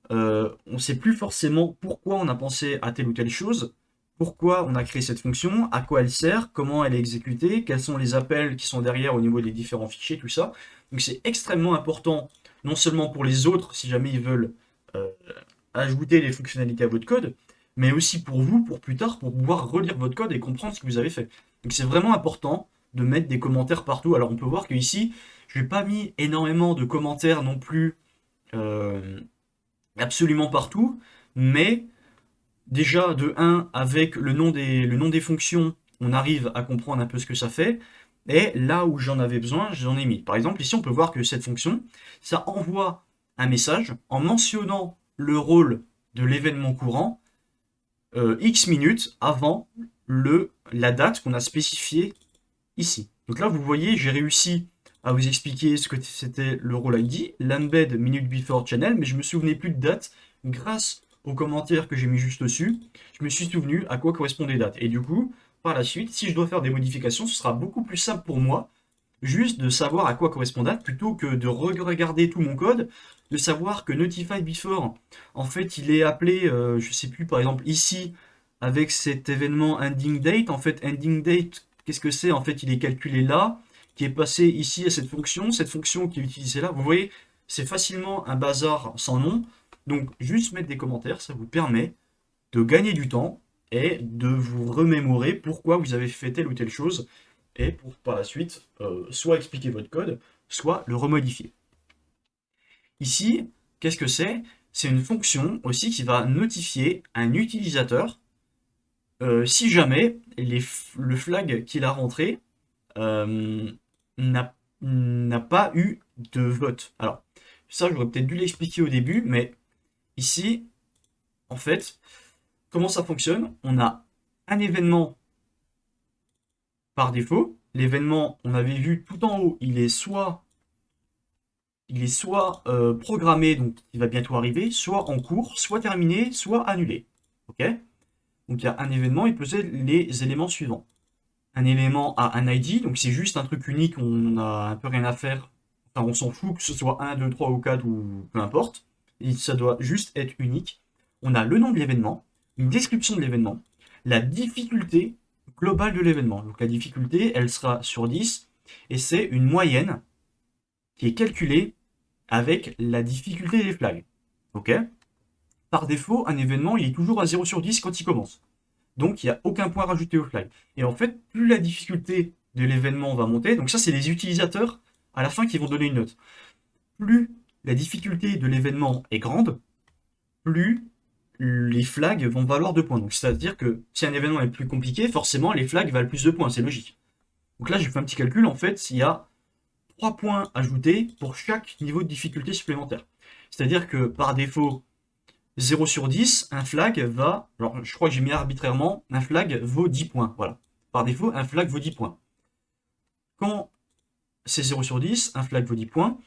on ne sait plus forcément pourquoi on a pensé à telle ou telle chose, pourquoi on a créé cette fonction, à quoi elle sert, comment elle est exécutée, quels sont les appels qui sont derrière au niveau des différents fichiers, tout ça. Donc c'est extrêmement important, non seulement pour les autres, si jamais ils veulent euh, ajouter les fonctionnalités à votre code, mais aussi pour vous, pour plus tard, pour pouvoir relire votre code et comprendre ce que vous avez fait. Donc c'est vraiment important de mettre des commentaires partout. Alors on peut voir que ici, je n'ai pas mis énormément de commentaires non plus euh, absolument partout, mais déjà de 1, avec le nom des fonctions, on arrive à comprendre un peu ce que ça fait, et là où j'en avais besoin, j'en ai mis. Par exemple, ici on peut voir que cette fonction, ça envoie un message en mentionnant le rôle de l'événement courant X minutes avant la date qu'on a spécifiée ici. Donc là, vous voyez, j'ai réussi à vous expliquer ce que c'était le role ID, l'embed minute before channel, mais je me souvenais plus de date. Grâce aux commentaires que j'ai mis juste dessus, je me suis souvenu à quoi correspondait date. Et du coup, par la suite, si je dois faire des modifications, ce sera beaucoup plus simple pour moi juste de savoir à quoi correspond date plutôt que de regarder tout mon code, de savoir que notify before, en fait, il est appelé, je sais plus, par exemple ici, avec cet événement ending date. En fait, ending date, qu'est-ce que c'est? En fait, il est calculé là, qui est passé ici à cette fonction qui est utilisée là. Vous voyez, c'est facilement un bazar sans nom. Donc, juste mettre des commentaires, ça vous permet de gagner du temps est de vous remémorer pourquoi vous avez fait telle ou telle chose, et pour par la suite, soit expliquer votre code, soit le remodifier. Ici, qu'est-ce que c'est? C'est une fonction aussi qui va notifier un utilisateur si jamais le flag qu'il a rentré euh, n'a pas eu de vote. Alors, ça, j'aurais peut-être dû l'expliquer au début, mais ici, en fait, comment ça fonctionne? On a un événement par défaut. L'événement, on avait vu tout en haut, il est soit programmé, donc il va bientôt arriver, soit en cours, soit terminé, soit annulé. Ok? Donc il y a un événement, il possède les éléments suivants. Un élément a un ID, donc c'est juste un truc unique, on a un peu rien à faire. Enfin, on s'en fout que ce soit 1, 2, 3 ou 4 ou peu importe. Ça doit juste être unique. On a le nom de l'événement, une description de l'événement, la difficulté globale de l'événement. Donc la difficulté, elle sera sur 10 et c'est une moyenne qui est calculée avec la difficulté des flags. Ok? Par défaut, un événement, il est toujours à 0 sur 10 quand il commence. Donc, il n'y a aucun point rajouté au flag. Et en fait, plus la difficulté de l'événement va monter, donc ça, c'est les utilisateurs à la fin qui vont donner une note. Plus la difficulté de l'événement est grande, plus les flags vont valoir 2 points. Donc, c'est-à-dire que si un événement est plus compliqué, forcément, les flags valent plus de points, c'est logique. Donc là, j'ai fait un petit calcul, en fait, il y a 3 points ajoutés pour chaque niveau de difficulté supplémentaire. C'est-à-dire que par défaut, 0 sur 10, un flag va... Alors, je crois que j'ai mis arbitrairement, un flag vaut 10 points. Voilà. Par défaut, un flag vaut 10 points. Quand c'est 0 sur 10, un flag vaut 10 points.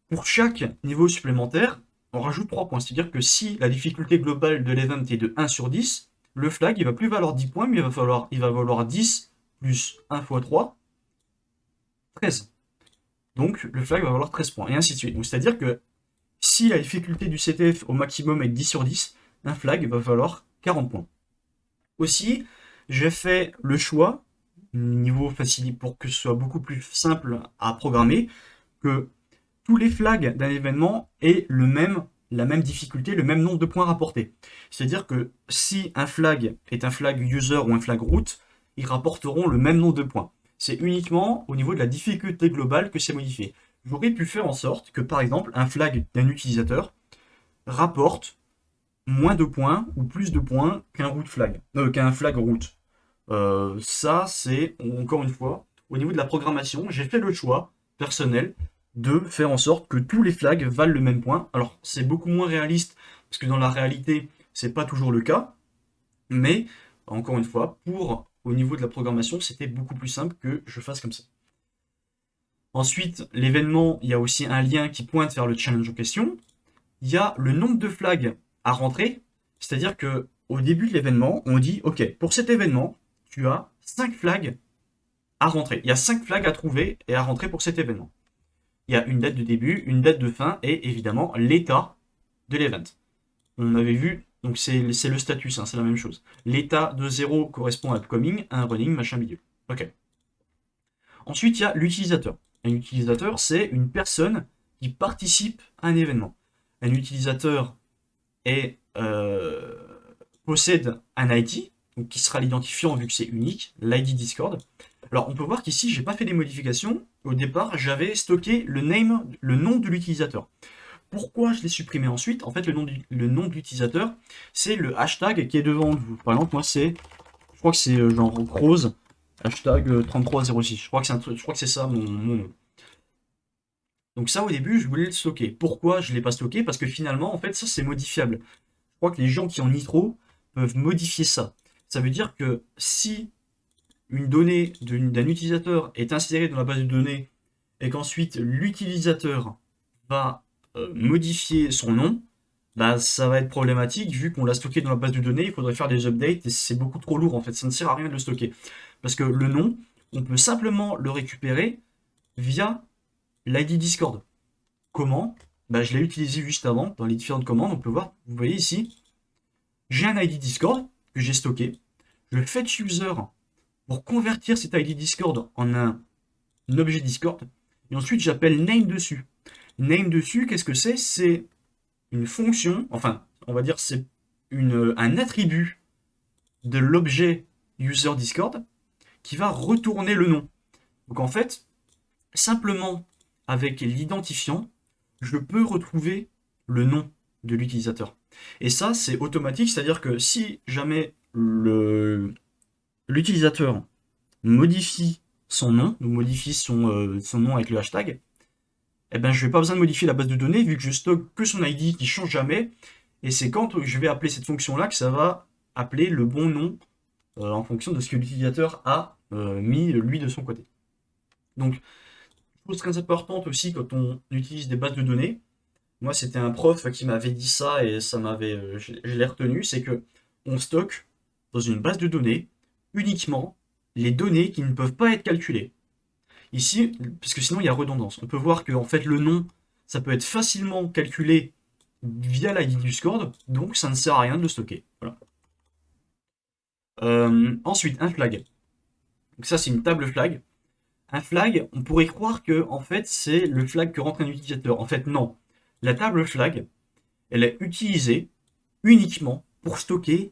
Pour chaque niveau supplémentaire, on rajoute 3 points. C'est-à-dire que si la difficulté globale de l'event est de 1 sur 10, le flag, il va plus valoir 10 points, mais il va valoir 10 plus 1 fois 3, 13. Donc, le flag va valoir 13 points, et ainsi de suite. Donc, c'est-à-dire que si la difficulté du CTF au maximum est de 10 sur 10, un flag va valoir 40 points. Aussi, j'ai fait le choix, niveau facile, pour que ce soit beaucoup plus simple à programmer, que tous les flags d'un événement aient la même difficulté, le même nombre de points rapportés. C'est-à-dire que si un flag est un flag user ou un flag root, ils rapporteront le même nombre de points. C'est uniquement au niveau de la difficulté globale que c'est modifié. J'aurais pu faire en sorte que, par exemple, un flag d'un utilisateur rapporte moins de points ou plus de points qu'un flag root. Ça, c'est, encore une fois, au niveau de la programmation, j'ai fait le choix personnel de faire en sorte que tous les flags valent le même point. Alors, c'est beaucoup moins réaliste, parce que dans la réalité, c'est pas toujours le cas, mais, encore une fois, au niveau de la programmation, c'était beaucoup plus simple que je fasse comme ça. Ensuite, l'événement, il y a aussi un lien qui pointe vers le challenge en question. Il y a le nombre de flags à rentrer, c'est-à-dire que au début de l'événement, on dit OK, pour cet événement, tu as 5 flags à rentrer. Il y a 5 flags à trouver et à rentrer pour cet événement. Il y a une date de début, une date de fin et évidemment l'état de l'event. On avait vu, donc c'est le status, hein, c'est la même chose. L'état de 0 correspond à upcoming, un running, machin bidule. OK. Ensuite, il y a l'utilisateur. Un utilisateur, c'est une personne qui participe à un événement. Un utilisateur possède un ID, donc qui sera l'identifiant vu que c'est unique, l'ID Discord. Alors on peut voir qu'ici, j'ai pas fait des modifications. Au départ, j'avais stocké le nom de l'utilisateur. Pourquoi je l'ai supprimé ensuite? En fait, le nom de l'utilisateur, c'est le hashtag qui est devant vous. Par exemple, moi, je crois que c'est genre rose, hashtag 3306. Je crois que c'est ça mon nom. Donc ça, au début, je voulais le stocker. Pourquoi je ne l'ai pas stocké? Parce que finalement, en fait, ça, c'est modifiable. Je crois que les gens qui ont Nitro peuvent modifier ça. Ça veut dire que si une donnée d'un utilisateur est insérée dans la base de données et qu'ensuite l'utilisateur va modifier son nom, bah, ça va être problématique vu qu'on l'a stocké dans la base de données, il faudrait faire des updates et c'est beaucoup trop lourd en fait, ça ne sert à rien de le stocker. Parce que le nom, on peut simplement le récupérer via l'ID Discord. Comment? Bah, je l'ai utilisé juste avant dans les différentes commandes. On peut voir, vous voyez ici, j'ai un ID Discord que j'ai stocké. Je fetch user pour convertir cet ID Discord en un objet Discord. Et ensuite, j'appelle name dessus. Name dessus, qu'est-ce que c'est? C'est une fonction, enfin, on va dire c'est un attribut de l'objet user Discord qui va retourner le nom. Donc en fait, simplement avec l'identifiant, je peux retrouver le nom de l'utilisateur. Et ça, c'est automatique, c'est-à-dire que si jamais l'utilisateur modifie son nom, ou modifie son nom avec le hashtag, eh ben, je vais pas besoin de modifier la base de données vu que je stocke que son ID qui change jamais. Et c'est quand je vais appeler cette fonction-là que ça va appeler le bon nom en fonction de ce que l'utilisateur a mis lui de son côté. Donc, chose très importante aussi quand on utilise des bases de données, moi c'était un prof qui m'avait dit ça et ça m'avait, je l'ai retenu, c'est que on stocke dans une base de données uniquement les données qui ne peuvent pas être calculées. Ici, parce que sinon il y a redondance. On peut voir que en fait le nom, ça peut être facilement calculé via l'ID du Discord, donc ça ne sert à rien de le stocker. Voilà. Ensuite, un flag. Donc ça c'est une table flag. Un flag, on pourrait croire que en fait c'est le flag que rentre un utilisateur. En fait non. La table flag, elle est utilisée uniquement pour stocker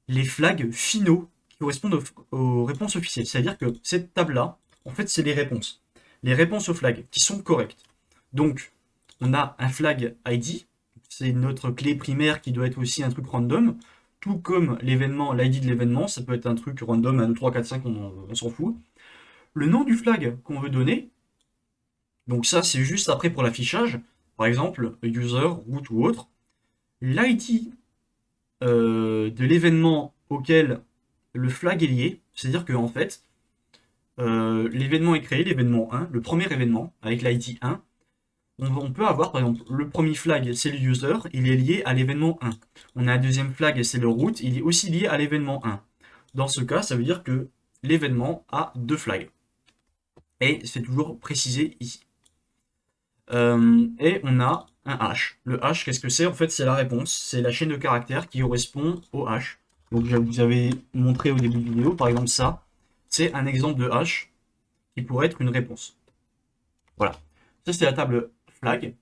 les flags finaux qui correspondent aux réponses officielles. C'est-à-dire que cette table-là, en fait, c'est les réponses. Les réponses aux flags qui sont correctes. Donc, on a un flag ID, c'est notre clé primaire qui doit être aussi un truc random, tout comme l'événement, l'ID de l'événement, ça peut être un truc random, 1, 2, 3, 4, 5, on s'en fout. Le nom du flag qu'on veut donner, donc ça c'est juste après pour l'affichage, par exemple user, root ou autre. L'ID de l'événement auquel le flag est lié, c'est-à-dire que en fait, l'événement est créé, l'événement 1, le premier événement, avec l'ID 1, on peut avoir par exemple le premier flag c'est le user, il est lié à l'événement 1. On a un deuxième flag c'est le root, il est aussi lié à l'événement 1. Dans ce cas, ça veut dire que l'événement a deux flags. Et c'est toujours précisé ici. Et on a un hash. Le hash, qu'est-ce que c'est? En fait, c'est la réponse. C'est la chaîne de caractères qui correspond au hash. Donc, je vous avais montré au début de vidéo, par exemple, ça. C'est un exemple de hash qui pourrait être une réponse. Voilà. Ça, c'est la table flag.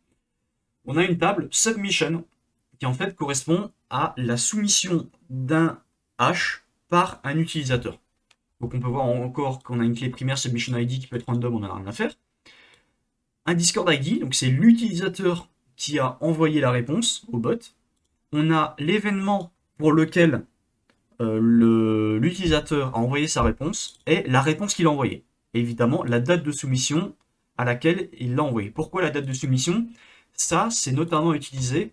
On a une table submission qui, en fait, correspond à la soumission d'un hash par un utilisateur. Donc, on peut voir encore qu'on a une clé primaire submission ID qui peut être random, on n'en a rien à faire. Un Discord ID, donc c'est l'utilisateur qui a envoyé la réponse au bot. On a l'événement pour lequel l'utilisateur a envoyé sa réponse et la réponse qu'il a envoyée. Et évidemment, la date de soumission à laquelle il l'a envoyé. Pourquoi la date de soumission? Ça, c'est notamment utilisé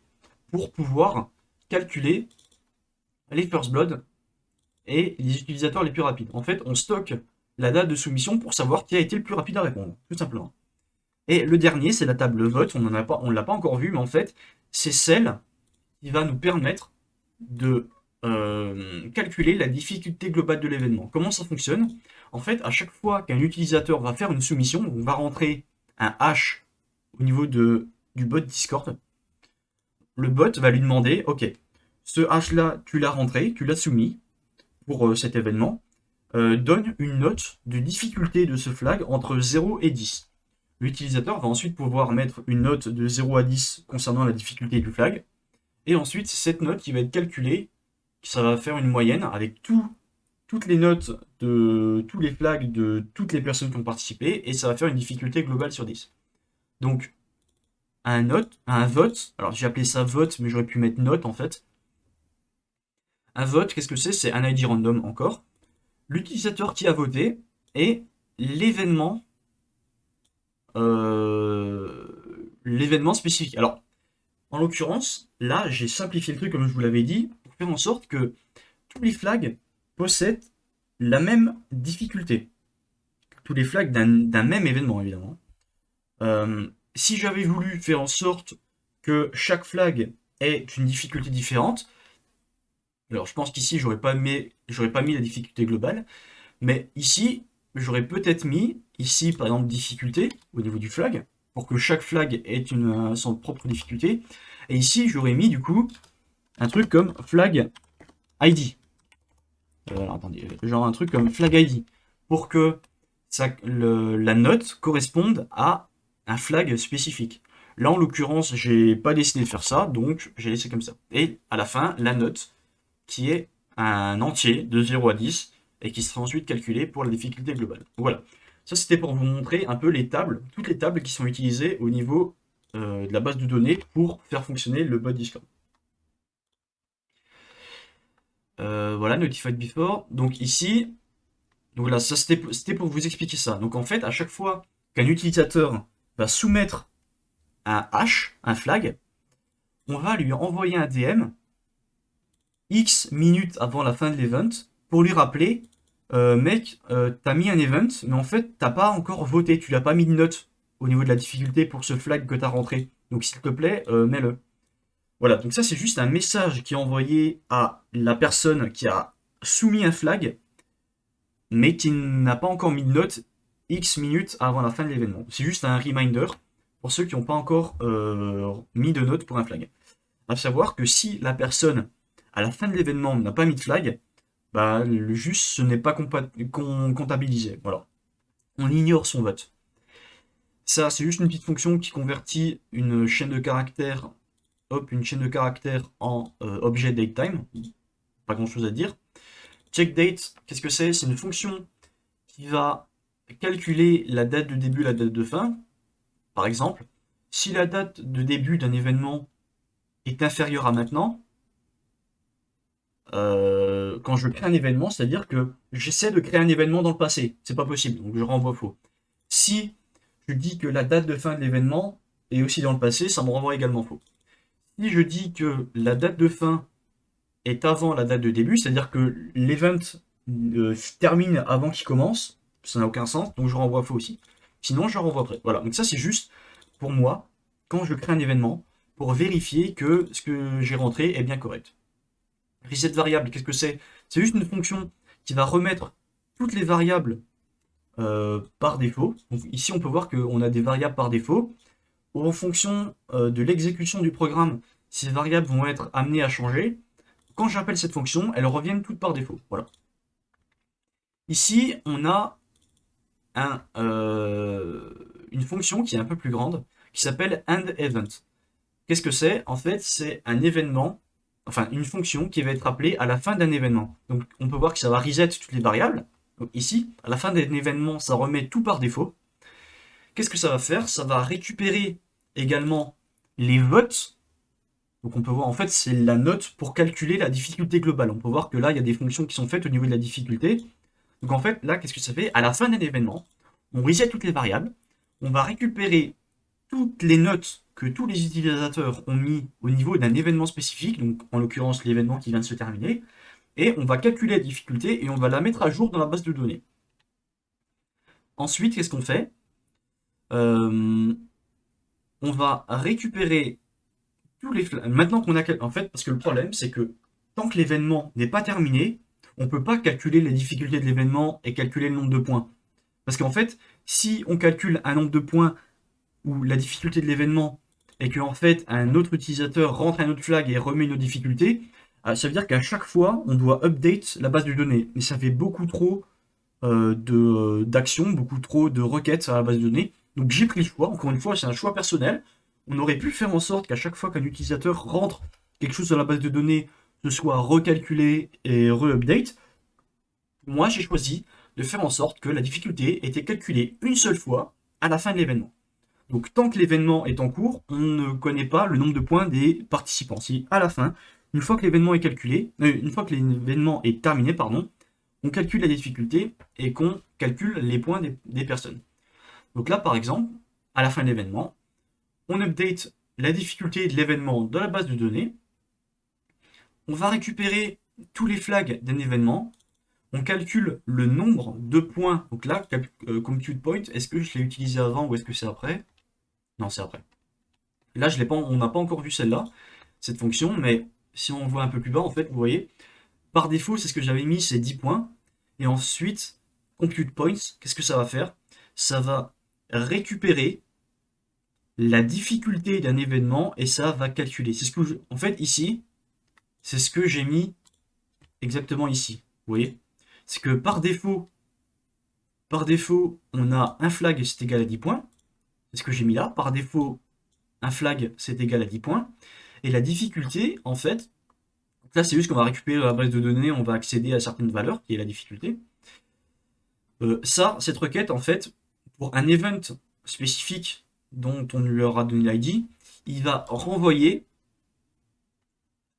pour pouvoir calculer les first blood et les utilisateurs les plus rapides. En fait, on stocke la date de soumission pour savoir qui a été le plus rapide à répondre, tout simplement. Et le dernier, c'est la table vote. On ne l'a pas encore vu, mais en fait, c'est celle qui va nous permettre de calculer la difficulté globale de l'événement. Comment ça fonctionne? En fait, à chaque fois qu'un utilisateur va faire une soumission, on va rentrer un hash au niveau du bot Discord. Le bot va lui demander, ok, ce hash-là, tu l'as rentré, tu l'as soumis pour cet événement. Donne une note de difficulté de ce flag entre 0 et 10. L'utilisateur va ensuite pouvoir mettre une note de 0 à 10 concernant la difficulté du flag. Et ensuite, cette note qui va être calculée, ça va faire une moyenne avec toutes les notes de tous les flags de toutes les personnes qui ont participé, et ça va faire une difficulté globale sur 10. Donc, un vote, alors j'ai appelé ça vote, mais j'aurais pu mettre note en fait. Un vote, qu'est-ce que c'est? C'est un ID random encore. L'utilisateur qui a voté et l'événement spécifique. Alors, en l'occurrence, là, j'ai simplifié le truc comme je vous l'avais dit, pour faire en sorte que tous les flags possèdent la même difficulté. Tous les flags d'un même événement, évidemment. Si j'avais voulu faire en sorte que chaque flag ait une difficulté différente, alors je pense qu'ici, j'aurais pas mis la difficulté globale, mais ici, j'aurais peut-être mis, ici, par exemple, difficulté, au niveau du flag, pour que chaque flag ait son propre difficulté. Et ici, j'aurais mis, du coup, un truc comme flag ID. Alors, attendez, genre un truc comme flag ID. Pour que la note corresponde à un flag spécifique. Là, en l'occurrence, j'ai pas décidé de faire ça, donc j'ai laissé comme ça. Et à la fin, la note qui est un entier de 0 à 10 et qui sera ensuite calculé pour la difficulté globale. Voilà. Ça, c'était pour vous montrer un peu les tables, toutes les tables qui sont utilisées au niveau de la base de données pour faire fonctionner le bot Discord. Voilà, Notified Before. Donc ici, donc là, ça c'était pour vous expliquer ça. Donc en fait, à chaque fois qu'un utilisateur va soumettre un hash, un flag, on va lui envoyer un DM X minutes avant la fin de l'event pour lui rappeler mec, t'as mis un event, mais en fait, t'as pas encore voté, tu l'as pas mis de note au niveau de la difficulté pour ce flag que t'as rentré. Donc s'il te plaît, mets-le. Voilà, donc ça c'est juste un message qui est envoyé à la personne qui a soumis un flag, mais qui n'a pas encore mis de note X minutes avant la fin de l'événement. C'est juste un reminder pour ceux qui n'ont pas encore mis de note pour un flag. À savoir que si la personne, à la fin de l'événement, n'a pas mis de flag, bah, juste ce n'est pas comptabilisé. Voilà. On ignore son vote. Ça, c'est juste une petite fonction qui convertit une chaîne de caractères, hop, une chaîne de caractères en objet datetime. Pas grand chose à dire. Check date, qu'est-ce que c'est? C'est une fonction qui va calculer la date de début, la date de fin. Par exemple, si la date de début d'un événement est inférieure à maintenant, quand je crée un événement, c'est-à-dire que j'essaie de créer un événement dans le passé. C'est pas possible, donc je renvoie faux. Si je dis que la date de fin de l'événement est aussi dans le passé, ça me renvoie également faux. Si je dis que la date de fin est avant la date de début, c'est-à-dire que l'event termine avant qu'il commence, ça n'a aucun sens, donc je renvoie faux aussi. Sinon, je renvoie vrai. Voilà, donc ça c'est juste pour moi, quand je crée un événement, pour vérifier que ce que j'ai rentré est bien correct. Reset variable, qu'est-ce que c'est? C'est juste une fonction qui va remettre toutes les variables par défaut. Donc ici, on peut voir qu'on a des variables par défaut. En fonction de l'exécution du programme, ces variables vont être amenées à changer. Quand j'appelle cette fonction, elles reviennent toutes par défaut. Voilà. Ici, on a une fonction qui est un peu plus grande, qui s'appelle endEvent. Qu'est-ce que c'est? En fait, c'est un événement, enfin une fonction qui va être appelée à la fin d'un événement. Donc on peut voir que ça va reset toutes les variables. Donc ici, à la fin d'un événement, ça remet tout par défaut. Qu'est-ce que ça va faire? Ça va récupérer également les votes. Donc on peut voir, en fait, c'est la note pour calculer la difficulté globale. On peut voir que là, il y a des fonctions qui sont faites au niveau de la difficulté. Donc en fait, là, qu'est-ce que ça fait? À la fin d'un événement, on reset toutes les variables. On va récupérer toutes les notes que tous les utilisateurs ont mis au niveau d'un événement spécifique, donc en l'occurrence l'événement qui vient de se terminer, et on va calculer la difficulté et on va la mettre à jour dans la base de données. Ensuite, qu'est-ce qu'on fait? On va récupérer tous les maintenant qu'on a en fait, parce que le problème c'est que tant que l'événement n'est pas terminé, on ne peut pas calculer les difficultés de l'événement et calculer le nombre de points. Parce qu'en fait, si on calcule un nombre de points ou la difficulté de l'événement et que en fait un autre utilisateur rentre un autre flag et remet une autre difficulté, ça veut dire qu'à chaque fois on doit update la base de données. Mais ça fait beaucoup trop d'actions, beaucoup trop de requêtes à la base de données. Donc j'ai pris le choix, encore une fois c'est un choix personnel. On aurait pu faire en sorte qu'à chaque fois qu'un utilisateur rentre quelque chose dans la base de données, ce soit recalculé et re-update. Moi j'ai choisi de faire en sorte que la difficulté était calculée une seule fois à la fin de l'événement. Donc tant que l'événement est en cours, on ne connaît pas le nombre de points des participants. Si à la fin, une fois que l'événement est calculé, une fois que l'événement est terminé, pardon, on calcule la difficulté et qu'on calcule les points des personnes. Donc là, par exemple, à la fin de l'événement, on update la difficulté de l'événement dans la base de données. On va récupérer tous les flags d'un événement. On calcule le nombre de points. Donc là, compute point, est-ce que je l'ai utilisé avant ou est-ce que c'est après? Non, c'est après. Là, on n'a pas encore vu celle-là, cette fonction, mais si on voit un peu plus bas, en fait, vous voyez, par défaut, c'est ce que j'avais mis, c'est 10 points. Et ensuite, compute points, qu'est-ce que ça va faire? Ça va récupérer la difficulté d'un événement et ça va calculer. C'est ce que en fait, ici, c'est ce que j'ai mis exactement ici. Vous voyez? C'est que par défaut, on a un flag, c'est égal à 10 points. C'est ce que j'ai mis là. Par défaut, un flag, c'est égal à 10 points. Et la difficulté, en fait, Là, c'est juste qu'on va récupérer la base de données, on va accéder à certaines valeurs, qui est la difficulté. Cette requête, en fait, pour un event spécifique dont on lui aura donné l'ID, il va renvoyer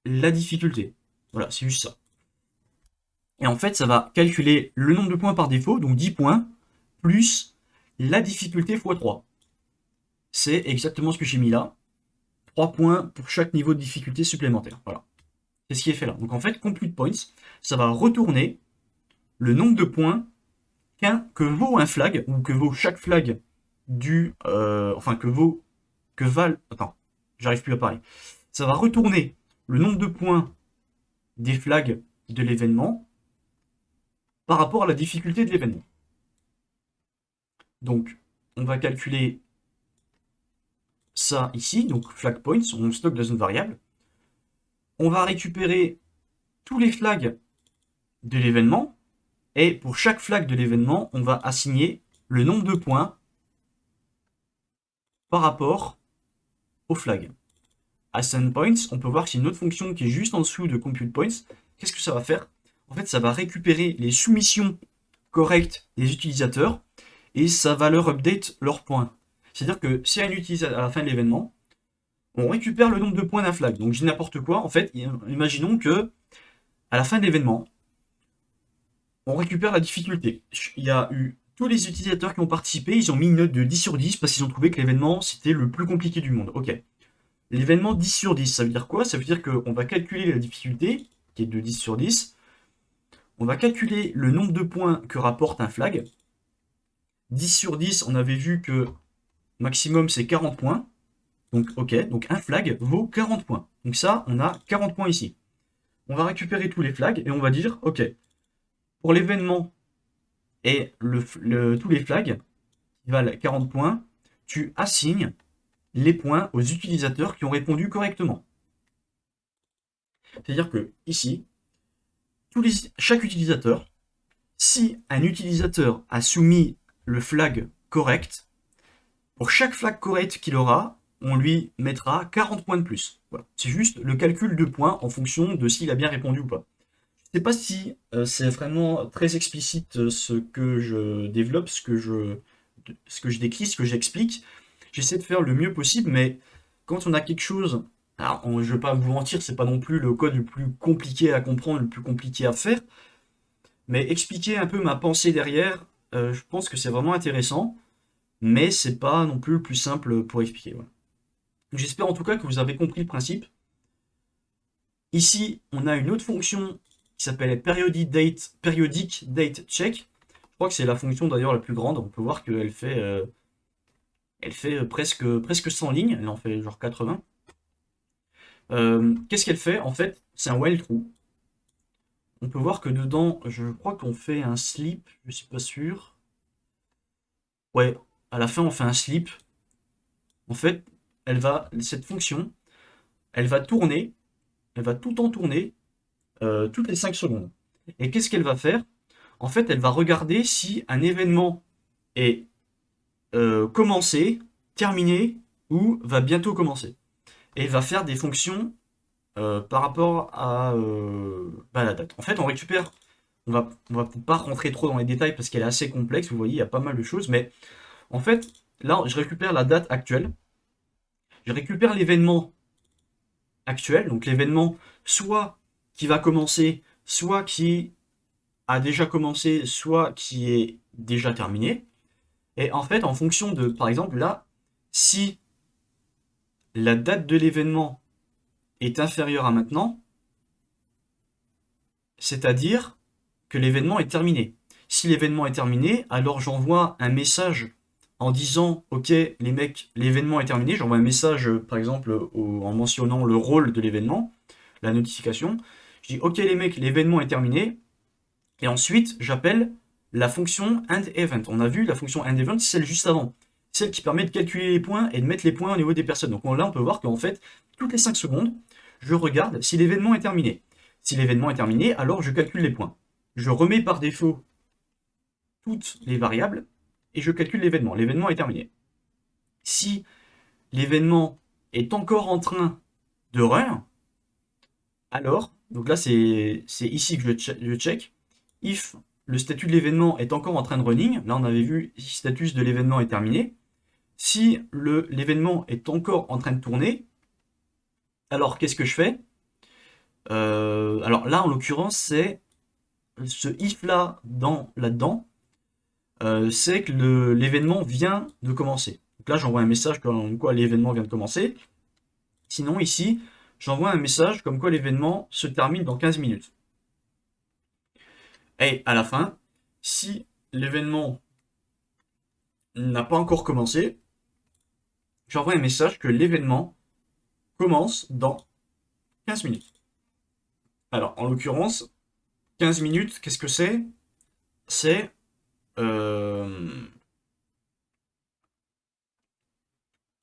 la difficulté. Voilà, c'est juste ça. Et en fait, ça va calculer le nombre de points par défaut, donc 10 points, plus la difficulté x 3. C'est exactement ce que j'ai mis là. 3 points pour chaque niveau de difficulté supplémentaire. Voilà. C'est ce qui est fait là. Donc en fait, compute points, ça va retourner le nombre de points que vaut un flag, ou que vaut chaque flag du... enfin, que valent... Attends, j'arrive plus à parler. Ça va retourner le nombre de points des flags de l'événement par rapport à la difficulté de l'événement. Donc, on va calculer ça ici, donc flag points, on stocke dans une variable. On va récupérer tous les flags de l'événement, et pour chaque flag de l'événement, on va assigner le nombre de points par rapport au flag. Assign points, on peut voir que c'est une autre fonction qui est juste en dessous de compute points. Qu'est-ce que ça va faire? En fait, ça va récupérer les soumissions correctes des utilisateurs et ça va leur update leurs points. C'est-à-dire que si un utilisateur à la fin de l'événement, on récupère le nombre de points d'un flag. Donc je dis n'importe quoi. En fait, imaginons que à la fin de l'événement, on récupère la difficulté. Il y a eu tous les utilisateurs qui ont participé, ils ont mis une note de 10 sur 10 parce qu'ils ont trouvé que l'événement c'était le plus compliqué du monde. Ok. L'événement 10 sur 10, ça veut dire quoi? Ça veut dire qu'on va calculer la difficulté, qui est de 10 sur 10. On va calculer le nombre de points que rapporte un flag. 10 sur 10, on avait vu que maximum c'est 40 points. Donc ok, donc un flag vaut 40 points. Donc ça, on a 40 points ici. On va récupérer tous les flags et on va dire, ok, pour l'événement et tous les flags qui valent 40 points, tu assignes les points aux utilisateurs qui ont répondu correctement. C'est-à-dire que ici, chaque utilisateur, si un utilisateur a soumis le flag correct, pour chaque flag correct qu'il aura, on lui mettra 40 points de plus. Voilà. C'est juste le calcul de points en fonction de s'il a bien répondu ou pas. Je ne sais pas si c'est vraiment très explicite ce que je développe, ce que je décris, ce que j'explique. J'essaie de faire le mieux possible, mais quand on a quelque chose, alors je ne vais pas vous mentir, c'est pas non plus le code le plus compliqué à comprendre, le plus compliqué à faire, mais expliquer un peu ma pensée derrière, je pense que c'est vraiment intéressant, mais c'est pas non plus le plus simple pour expliquer. Voilà. J'espère en tout cas que vous avez compris le principe. Ici, on a une autre fonction qui s'appelle periodic date check. Je crois que c'est la fonction d'ailleurs la plus grande. On peut voir qu'elle fait, presque 100 lignes. Elle en fait genre 80. Qu'est-ce qu'elle fait? En fait, c'est un while true. On peut voir que dedans, je crois qu'on fait un sleep. Je suis pas sûr. Ouais, à la fin, on fait un sleep. En fait, cette fonction, elle va tourner, elle va tout le temps tourner toutes les 5 secondes. Et qu'est-ce qu'elle va faire? En fait, elle va regarder si un événement est commencé, terminé ou va bientôt commencer. Et elle va faire des fonctions par rapport à la date. En fait, on va pas rentrer trop dans les détails parce qu'elle est assez complexe. Vous voyez, il y a pas mal de choses. Mais en fait, là, je récupère la date actuelle. Je récupère l'événement actuel. Donc l'événement soit qui va commencer, soit qui a déjà commencé, soit qui est déjà terminé. Et en fait, en fonction de, par exemple, là, si la date de l'événement est inférieure à maintenant, c'est-à-dire que l'événement est terminé. Si l'événement est terminé, alors j'envoie un message en disant ok les mecs, l'événement est terminé. J'envoie un message par exemple en mentionnant le rôle de l'événement, la notification. Je dis ok les mecs, l'événement est terminé. Et ensuite j'appelle la fonction endEvent. On a vu la fonction endEvent, c'est celle juste avant. Celle qui permet de calculer les points et de mettre les points au niveau des personnes. Donc là on peut voir qu'en fait, toutes les 5 secondes, je regarde si l'événement est terminé. Si l'événement est terminé, alors je calcule les points. Je remets par défaut toutes les variables et je calcule l'événement. L'événement est terminé. Si l'événement est encore en train de run, alors Donc là, c'est ici que je check. If le statut de l'événement est encore en train de running, là on avait vu si le statut de l'événement est terminé. Si l'événement est encore en train de tourner, alors qu'est-ce que je fais? Alors là, en l'occurrence, c'est ce if là-dedans, c'est que l'événement vient de commencer. Donc là, j'envoie un message comme quoi l'événement vient de commencer. Sinon, ici, j'envoie un message comme quoi l'événement se termine dans 15 minutes. Et à la fin, si l'événement n'a pas encore commencé, j'envoie un message que l'événement commence dans 15 minutes. Alors, en l'occurrence, 15 minutes, qu'est-ce que c'est? C'est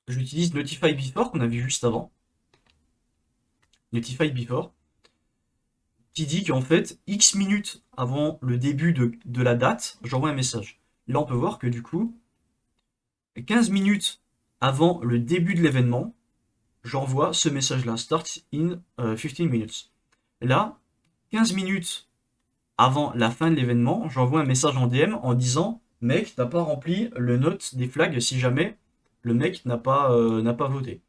j'utilise Notify Before qu'on a vu juste avant. Notify Before, qui dit qu'en fait, X minutes avant le début de la date, j'envoie un message. Là, on peut voir que du coup, 15 minutes avant le début de l'événement, j'envoie ce message-là, start in 15 minutes. Là, 15 minutes avant la fin de l'événement, j'envoie un message en DM en disant mec, t'as pas rempli le note des flags si jamais le mec n'a pas voté.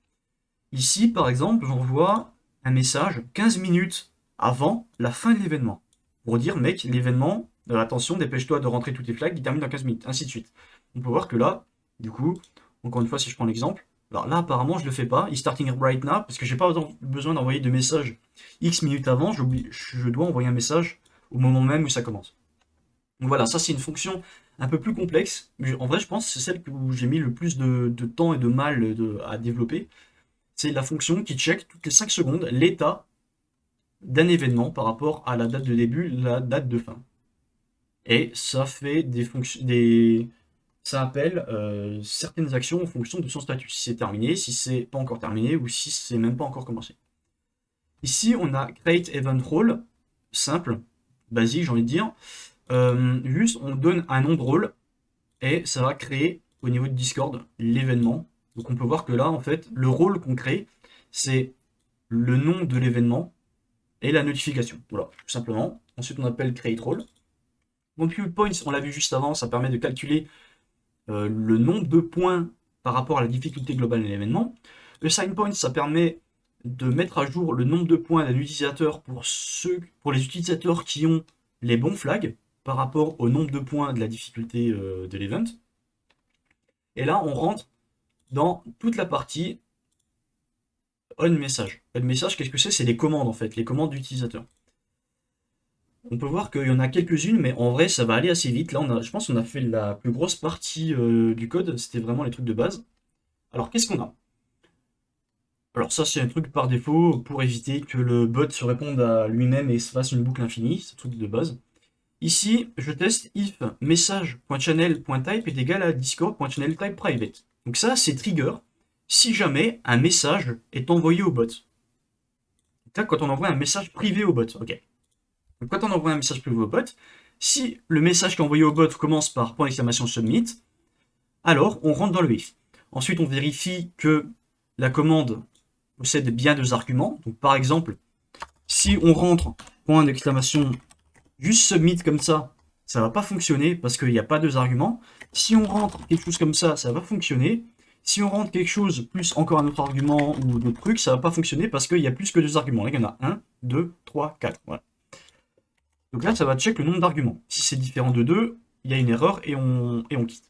Ici, par exemple, j'envoie un message 15 minutes avant la fin de l'événement pour dire mec, l'événement, attention, dépêche-toi de rentrer tous tes flags, il termine dans 15 minutes, ainsi de suite. On peut voir que là, du coup, encore une fois, si je prends l'exemple, alors là, apparemment, je le fais pas, il starting right now, parce que j'ai pas besoin d'envoyer de message X minutes avant, je dois envoyer un message au moment même où ça commence. Donc voilà, ça c'est une fonction un peu plus complexe, mais en vrai, je pense que c'est celle où j'ai mis le plus de temps et de mal à développer. C'est la fonction qui check toutes les 5 secondes l'état d'un événement par rapport à la date de début, la date de fin. Et ça fait des fonctions, ça appelle certaines actions en fonction de son statut. Si c'est terminé, si c'est pas encore terminé, ou si c'est même pas encore commencé. Ici, on a Create Event Role, simple, basique, j'ai envie de dire. Juste, on donne un nom de rôle, et ça va créer, au niveau de Discord, l'événement. Donc on peut voir que là, en fait, le rôle qu'on crée, c'est le nom de l'événement et la notification. Voilà, tout simplement. Ensuite, on appelle Create Role. Compute Points, on l'a vu juste avant, ça permet de calculer le nombre de points par rapport à la difficulté globale de l'événement. Le Sign Point, ça permet de mettre à jour le nombre de points d'un utilisateur pour les utilisateurs qui ont les bons flags par rapport au nombre de points de la difficulté de l'event. Et là, on rentre dans toute la partie on message. On message, qu'est-ce que c'est? C'est les commandes en fait, les commandes d'utilisateurs. On peut voir qu'il y en a quelques-unes, mais en vrai, ça va aller assez vite. Là, je pense qu'on a fait la plus grosse partie du code. C'était vraiment les trucs de base. Alors, qu'est-ce qu'on a? Alors ça, c'est un truc par défaut pour éviter que le bot se réponde à lui-même et se fasse une boucle infinie. C'est un truc de base. Ici, je teste if message.channel.type est égal à discord.channelTypePrivate. Donc ça, c'est trigger si jamais un message est envoyé au bot. Là, quand on envoie un message privé au bot, ok. Donc quand on envoie un message privé au bot, si le message qui est envoyé au bot commence par .submit, alors on rentre dans le if. Ensuite, on vérifie que la commande possède bien deux arguments. Donc par exemple, si on rentre juste submit comme ça, ça va pas fonctionner parce qu'il n'y a pas deux arguments. Si on rentre quelque chose comme ça va fonctionner. Si on rentre quelque chose plus encore un autre argument ou d'autres trucs, ça va pas fonctionner parce qu'il y a plus que deux arguments. Là, il y en a 1, 2, 3, 4. Voilà. Donc là, ça va check le nombre d'arguments. Si c'est différent de 2, il y a une erreur et on quitte.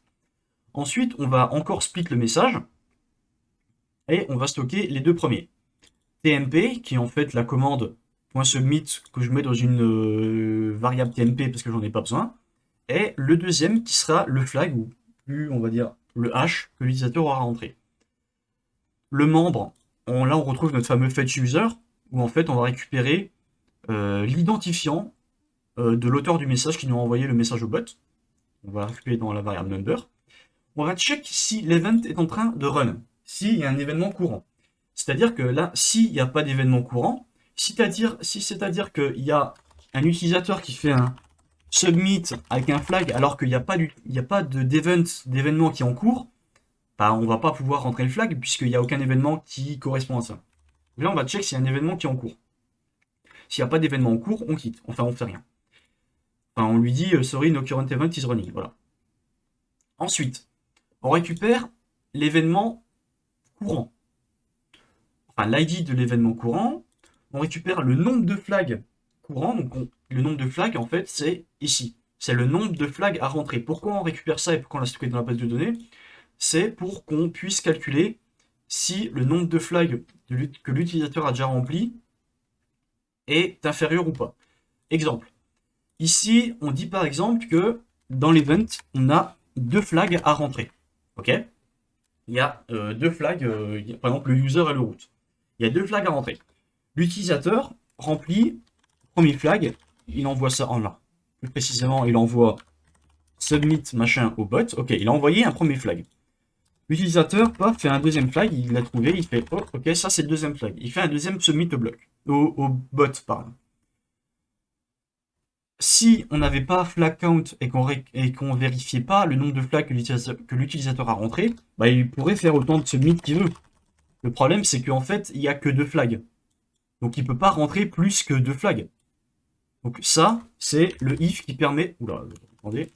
Ensuite, on va encore split le message et on va stocker les deux premiers. TMP, qui est en fait la commande .submit que je mets dans une variable TMP parce que j'en ai pas besoin. Et le deuxième qui sera le flag, ou plus on va dire le hash que l'utilisateur aura rentré. Le membre, là on retrouve notre fameux fetch user, où en fait on va récupérer l'identifiant de l'auteur du message qui nous a envoyé le message au bot. On va récupérer dans la variable number. On va check si l'event est en train de run, s'il y a un événement courant. C'est-à-dire que là, s'il n'y a pas d'événement courant, c'est-à-dire qu'il y a un utilisateur qui fait un submit avec un flag alors qu'il n'y a pas d'événement qui est en cours, bah, on va pas pouvoir rentrer le flag puisqu'il n'y a aucun événement qui correspond à ça. Là, on va check s'il y a un événement qui est en cours. S'il n'y a pas d'événement en cours, on quitte. Enfin, on fait rien. Enfin, on lui dit sorry, no current event is running. Voilà. Ensuite, on récupère l'événement courant. Enfin, l'ID de l'événement courant. On récupère le nombre de flags courants. Donc, le nombre de flags, en fait, c'est ici. C'est le nombre de flags à rentrer. Pourquoi on récupère ça et pourquoi on l'a stocké dans la base de données? C'est pour qu'on puisse calculer si le nombre de flags que l'utilisateur a déjà rempli est inférieur ou pas. Exemple. Ici, on dit par exemple que dans l'event, on a 2 flags à rentrer. Ok? Il y a 2 flags, par exemple le user et le root. Il y a 2 flags à rentrer. L'utilisateur remplit premier flag, il envoie ça en là. Plus précisément, il envoie submit machin au bot. Ok, il a envoyé un premier flag. L'utilisateur, paf, fait un deuxième flag, il l'a trouvé, il fait oh, ok, ça c'est le deuxième flag. Il fait un deuxième submit au bloc, au bot, pardon. Si on n'avait pas flag count et qu'on vérifiait pas le nombre de flags que l'utilisateur a rentré, bah, il pourrait faire autant de submit qu'il veut. Le problème, c'est qu'en fait, il n'y a que 2 flags. Donc il peut pas rentrer plus que 2 flags. Donc ça, c'est le if qui permet. Oula, attendez.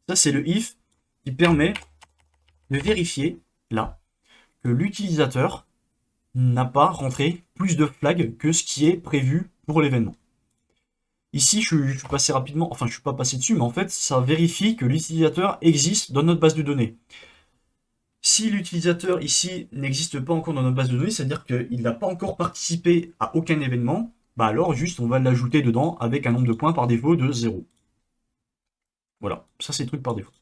Ça, c'est le if qui permet de vérifier, là, que l'utilisateur n'a pas rentré plus de flags que ce qui est prévu pour l'événement. Ici, je suis passé rapidement, enfin je suis pas passé dessus, mais en fait, ça vérifie que l'utilisateur existe dans notre base de données. Si l'utilisateur ici n'existe pas encore dans notre base de données, c'est-à-dire qu'il n'a pas encore participé à aucun événement, bah alors juste on va l'ajouter dedans avec un nombre de points par défaut de 0. Voilà, ça c'est le truc par défaut.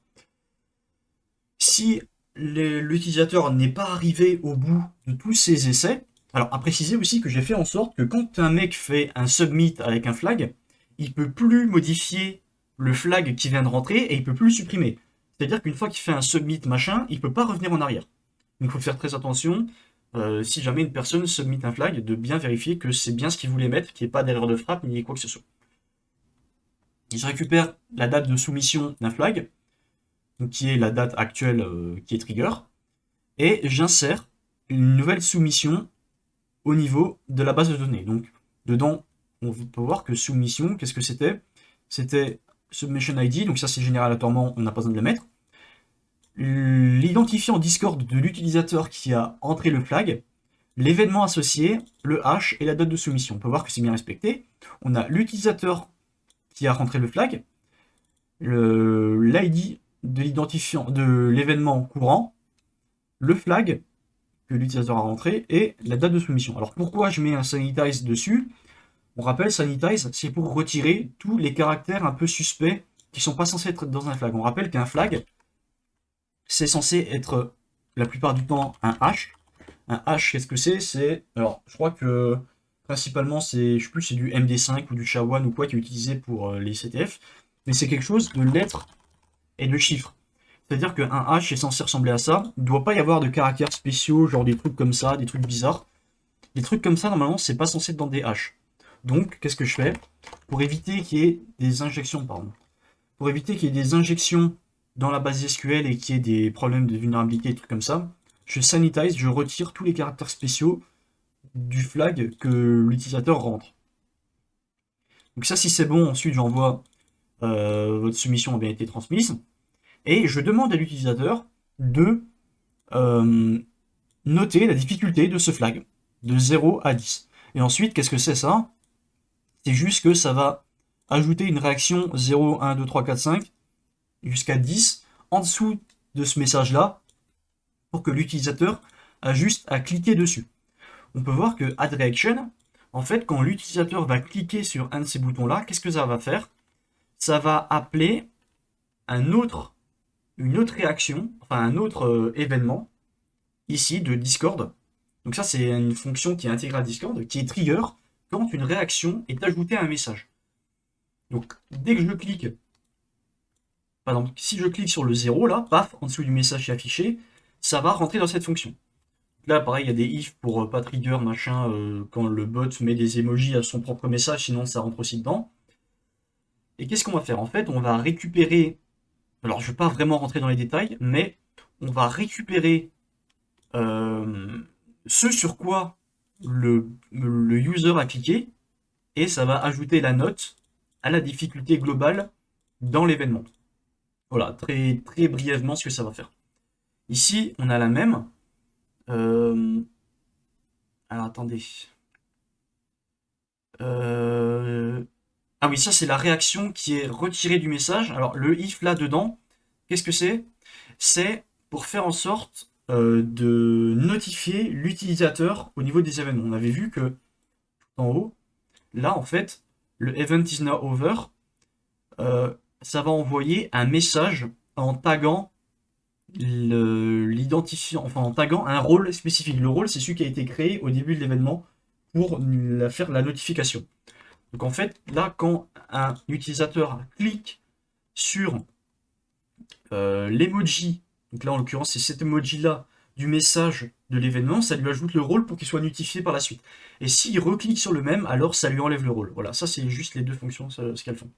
Si l'utilisateur n'est pas arrivé au bout de tous ses essais, alors à préciser aussi que j'ai fait en sorte que quand un mec fait un submit avec un flag, il peut plus modifier le flag qui vient de rentrer et il peut plus le supprimer. C'est-à-dire qu'une fois qu'il fait un submit machin, il peut pas revenir en arrière. Donc il faut faire très attention, si jamais une personne submit un flag, de bien vérifier que c'est bien ce qu'il voulait mettre, qu'il n'y ait pas d'erreur de frappe ni quoi que ce soit. Il récupère la date de soumission d'un flag, donc qui est la date actuelle qui est trigger, et j'insère une nouvelle soumission au niveau de la base de données. Donc dedans, on peut voir que soumission, qu'est-ce que c'était? C'était submission ID, donc ça c'est généré aléatoirement, on n'a pas besoin de le mettre. L'identifiant Discord de l'utilisateur qui a entré le flag, l'événement associé, le hash et la date de soumission. On peut voir que c'est bien respecté. On a l'utilisateur qui a rentré le flag, l'ID de l'identifiant de l'événement courant, le flag que l'utilisateur a rentré et la date de soumission. Alors pourquoi je mets un sanitize dessus? On rappelle, sanitize, c'est pour retirer tous les caractères un peu suspects qui sont pas censés être dans un flag. On rappelle qu'un flag, c'est censé être la plupart du temps un hash. Un hash, qu'est-ce que c'est? Alors, je crois que principalement, je sais plus, c'est du MD5 ou du SHA-1 ou quoi qui est utilisé pour les CTF, mais c'est quelque chose de lettres et de chiffres. C'est-à-dire qu'un hash est censé ressembler à ça. Il ne doit pas y avoir de caractères spéciaux, genre des trucs comme ça, des trucs bizarres. Des trucs comme ça, normalement, c'est pas censé être dans des hashes. Donc, qu'est-ce que je fais? Pour éviter qu'il y ait des injections, pour éviter qu'il y ait des injections dans la base SQL et qu'il y ait des problèmes de vulnérabilité, des trucs comme ça, je sanitize, je retire tous les caractères spéciaux du flag que l'utilisateur rentre. Donc ça, si c'est bon, ensuite j'envoie votre soumission a bien été transmise. Et je demande à l'utilisateur de noter la difficulté de ce flag, de 0 à 10. Et ensuite, qu'est-ce que c'est ça? C'est juste que ça va ajouter une réaction 0, 1, 2, 3, 4, 5 jusqu'à 10 en dessous de ce message-là pour que l'utilisateur a juste à cliquer dessus. On peut voir que add reaction, en fait, quand l'utilisateur va cliquer sur un de ces boutons-là, qu'est-ce que ça va faire? Ça va appeler une autre réaction, enfin un autre événement, ici de Discord. Donc ça, c'est une fonction qui est intégrée à Discord, qui est trigger quand une réaction est ajoutée à un message. Donc dès que je clique, par exemple, si je clique sur le 0, là, paf, en dessous du message qui est affiché, ça va rentrer dans cette fonction. Là, pareil, il y a des if pour pas trigger, machin, quand le bot met des emojis à son propre message, sinon ça rentre aussi dedans. Et qu'est-ce qu'on va faire? En fait, on va récupérer, alors je ne vais pas vraiment rentrer dans les détails, mais on va récupérer ce sur quoi le user a cliqué, et ça va ajouter la note à la difficulté globale dans l'événement. Voilà, très, très brièvement ce que ça va faire. Ici, on a la même. Alors attendez. Ah oui, ça c'est la réaction qui est retirée du message. Alors le if là-dedans, qu'est-ce que c'est? C'est pour faire en sorte de notifier l'utilisateur au niveau des événements. On avait vu que tout en haut, là en fait, le event is now over, ça va envoyer un message en taguant l'identifiant, enfin en taguant un rôle spécifique. Le rôle, c'est celui qui a été créé au début de l'événement pour faire la notification. Donc en fait, là, quand un utilisateur clique sur l'emoji, donc là en l'occurrence c'est cet emoji-là du message de l'événement, ça lui ajoute le rôle pour qu'il soit notifié par la suite. Et s'il reclique sur le même, alors ça lui enlève le rôle. Voilà, ça c'est juste les deux fonctions, ce qu'elles font.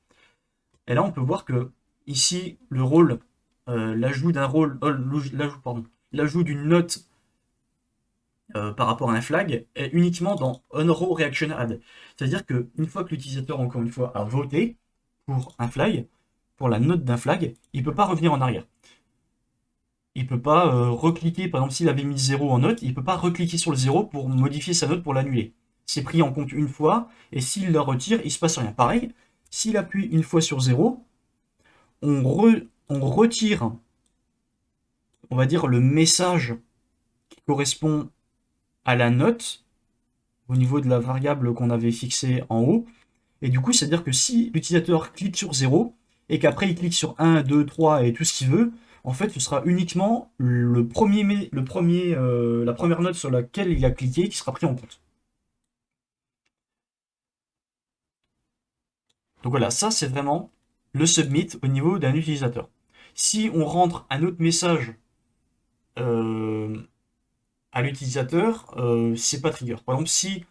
Et là on peut voir que ici le rôle, l'ajout d'un rôle, l'ajout d'une note par rapport à un flag est uniquement dans onRow reaction add. C'est-à-dire qu'une fois que l'utilisateur, encore une fois, a voté pour un flag, pour la note d'un flag, il ne peut pas revenir en arrière. Il ne peut pas recliquer, par exemple, s'il avait mis 0 en note, il ne peut pas recliquer sur le 0 pour modifier sa note pour l'annuler. C'est pris en compte une fois, et s'il la retire, il ne se passe rien. Pareil, s'il appuie une fois sur 0, on retire, on va dire, le message qui correspond à la note au niveau de la variable qu'on avait fixée en haut. Et du coup, c'est-à-dire que si l'utilisateur clique sur 0 et qu'après il clique sur 1, 2, 3 et tout ce qu'il veut, en fait, ce sera uniquement la première note sur laquelle il a cliqué qui sera pris en compte. Donc voilà, ça c'est vraiment le submit au niveau d'un utilisateur. Si on rentre un autre message à l'utilisateur, c'est pas trigger. Par exemple, si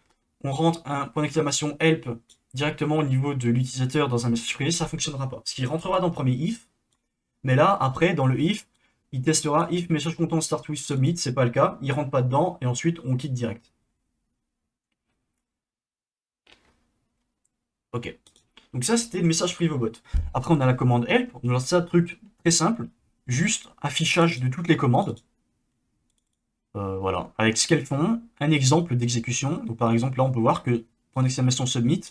on rentre un point d'exclamation help directement au niveau de l'utilisateur dans un message privé, ça fonctionnera pas. Ce qui rentrera dans le premier if, mais là, après, dans le if, il testera if message content start with submit, c'est pas le cas, il rentre pas dedans, et ensuite on quitte direct. Ok. Donc ça, c'était le message privé au bot. Après, on a la commande help, on lance ça, truc très simple, juste affichage de toutes les commandes. Voilà, avec ce qu'elles font, un exemple d'exécution. Donc par exemple, là on peut voir que point d'exclamation submit,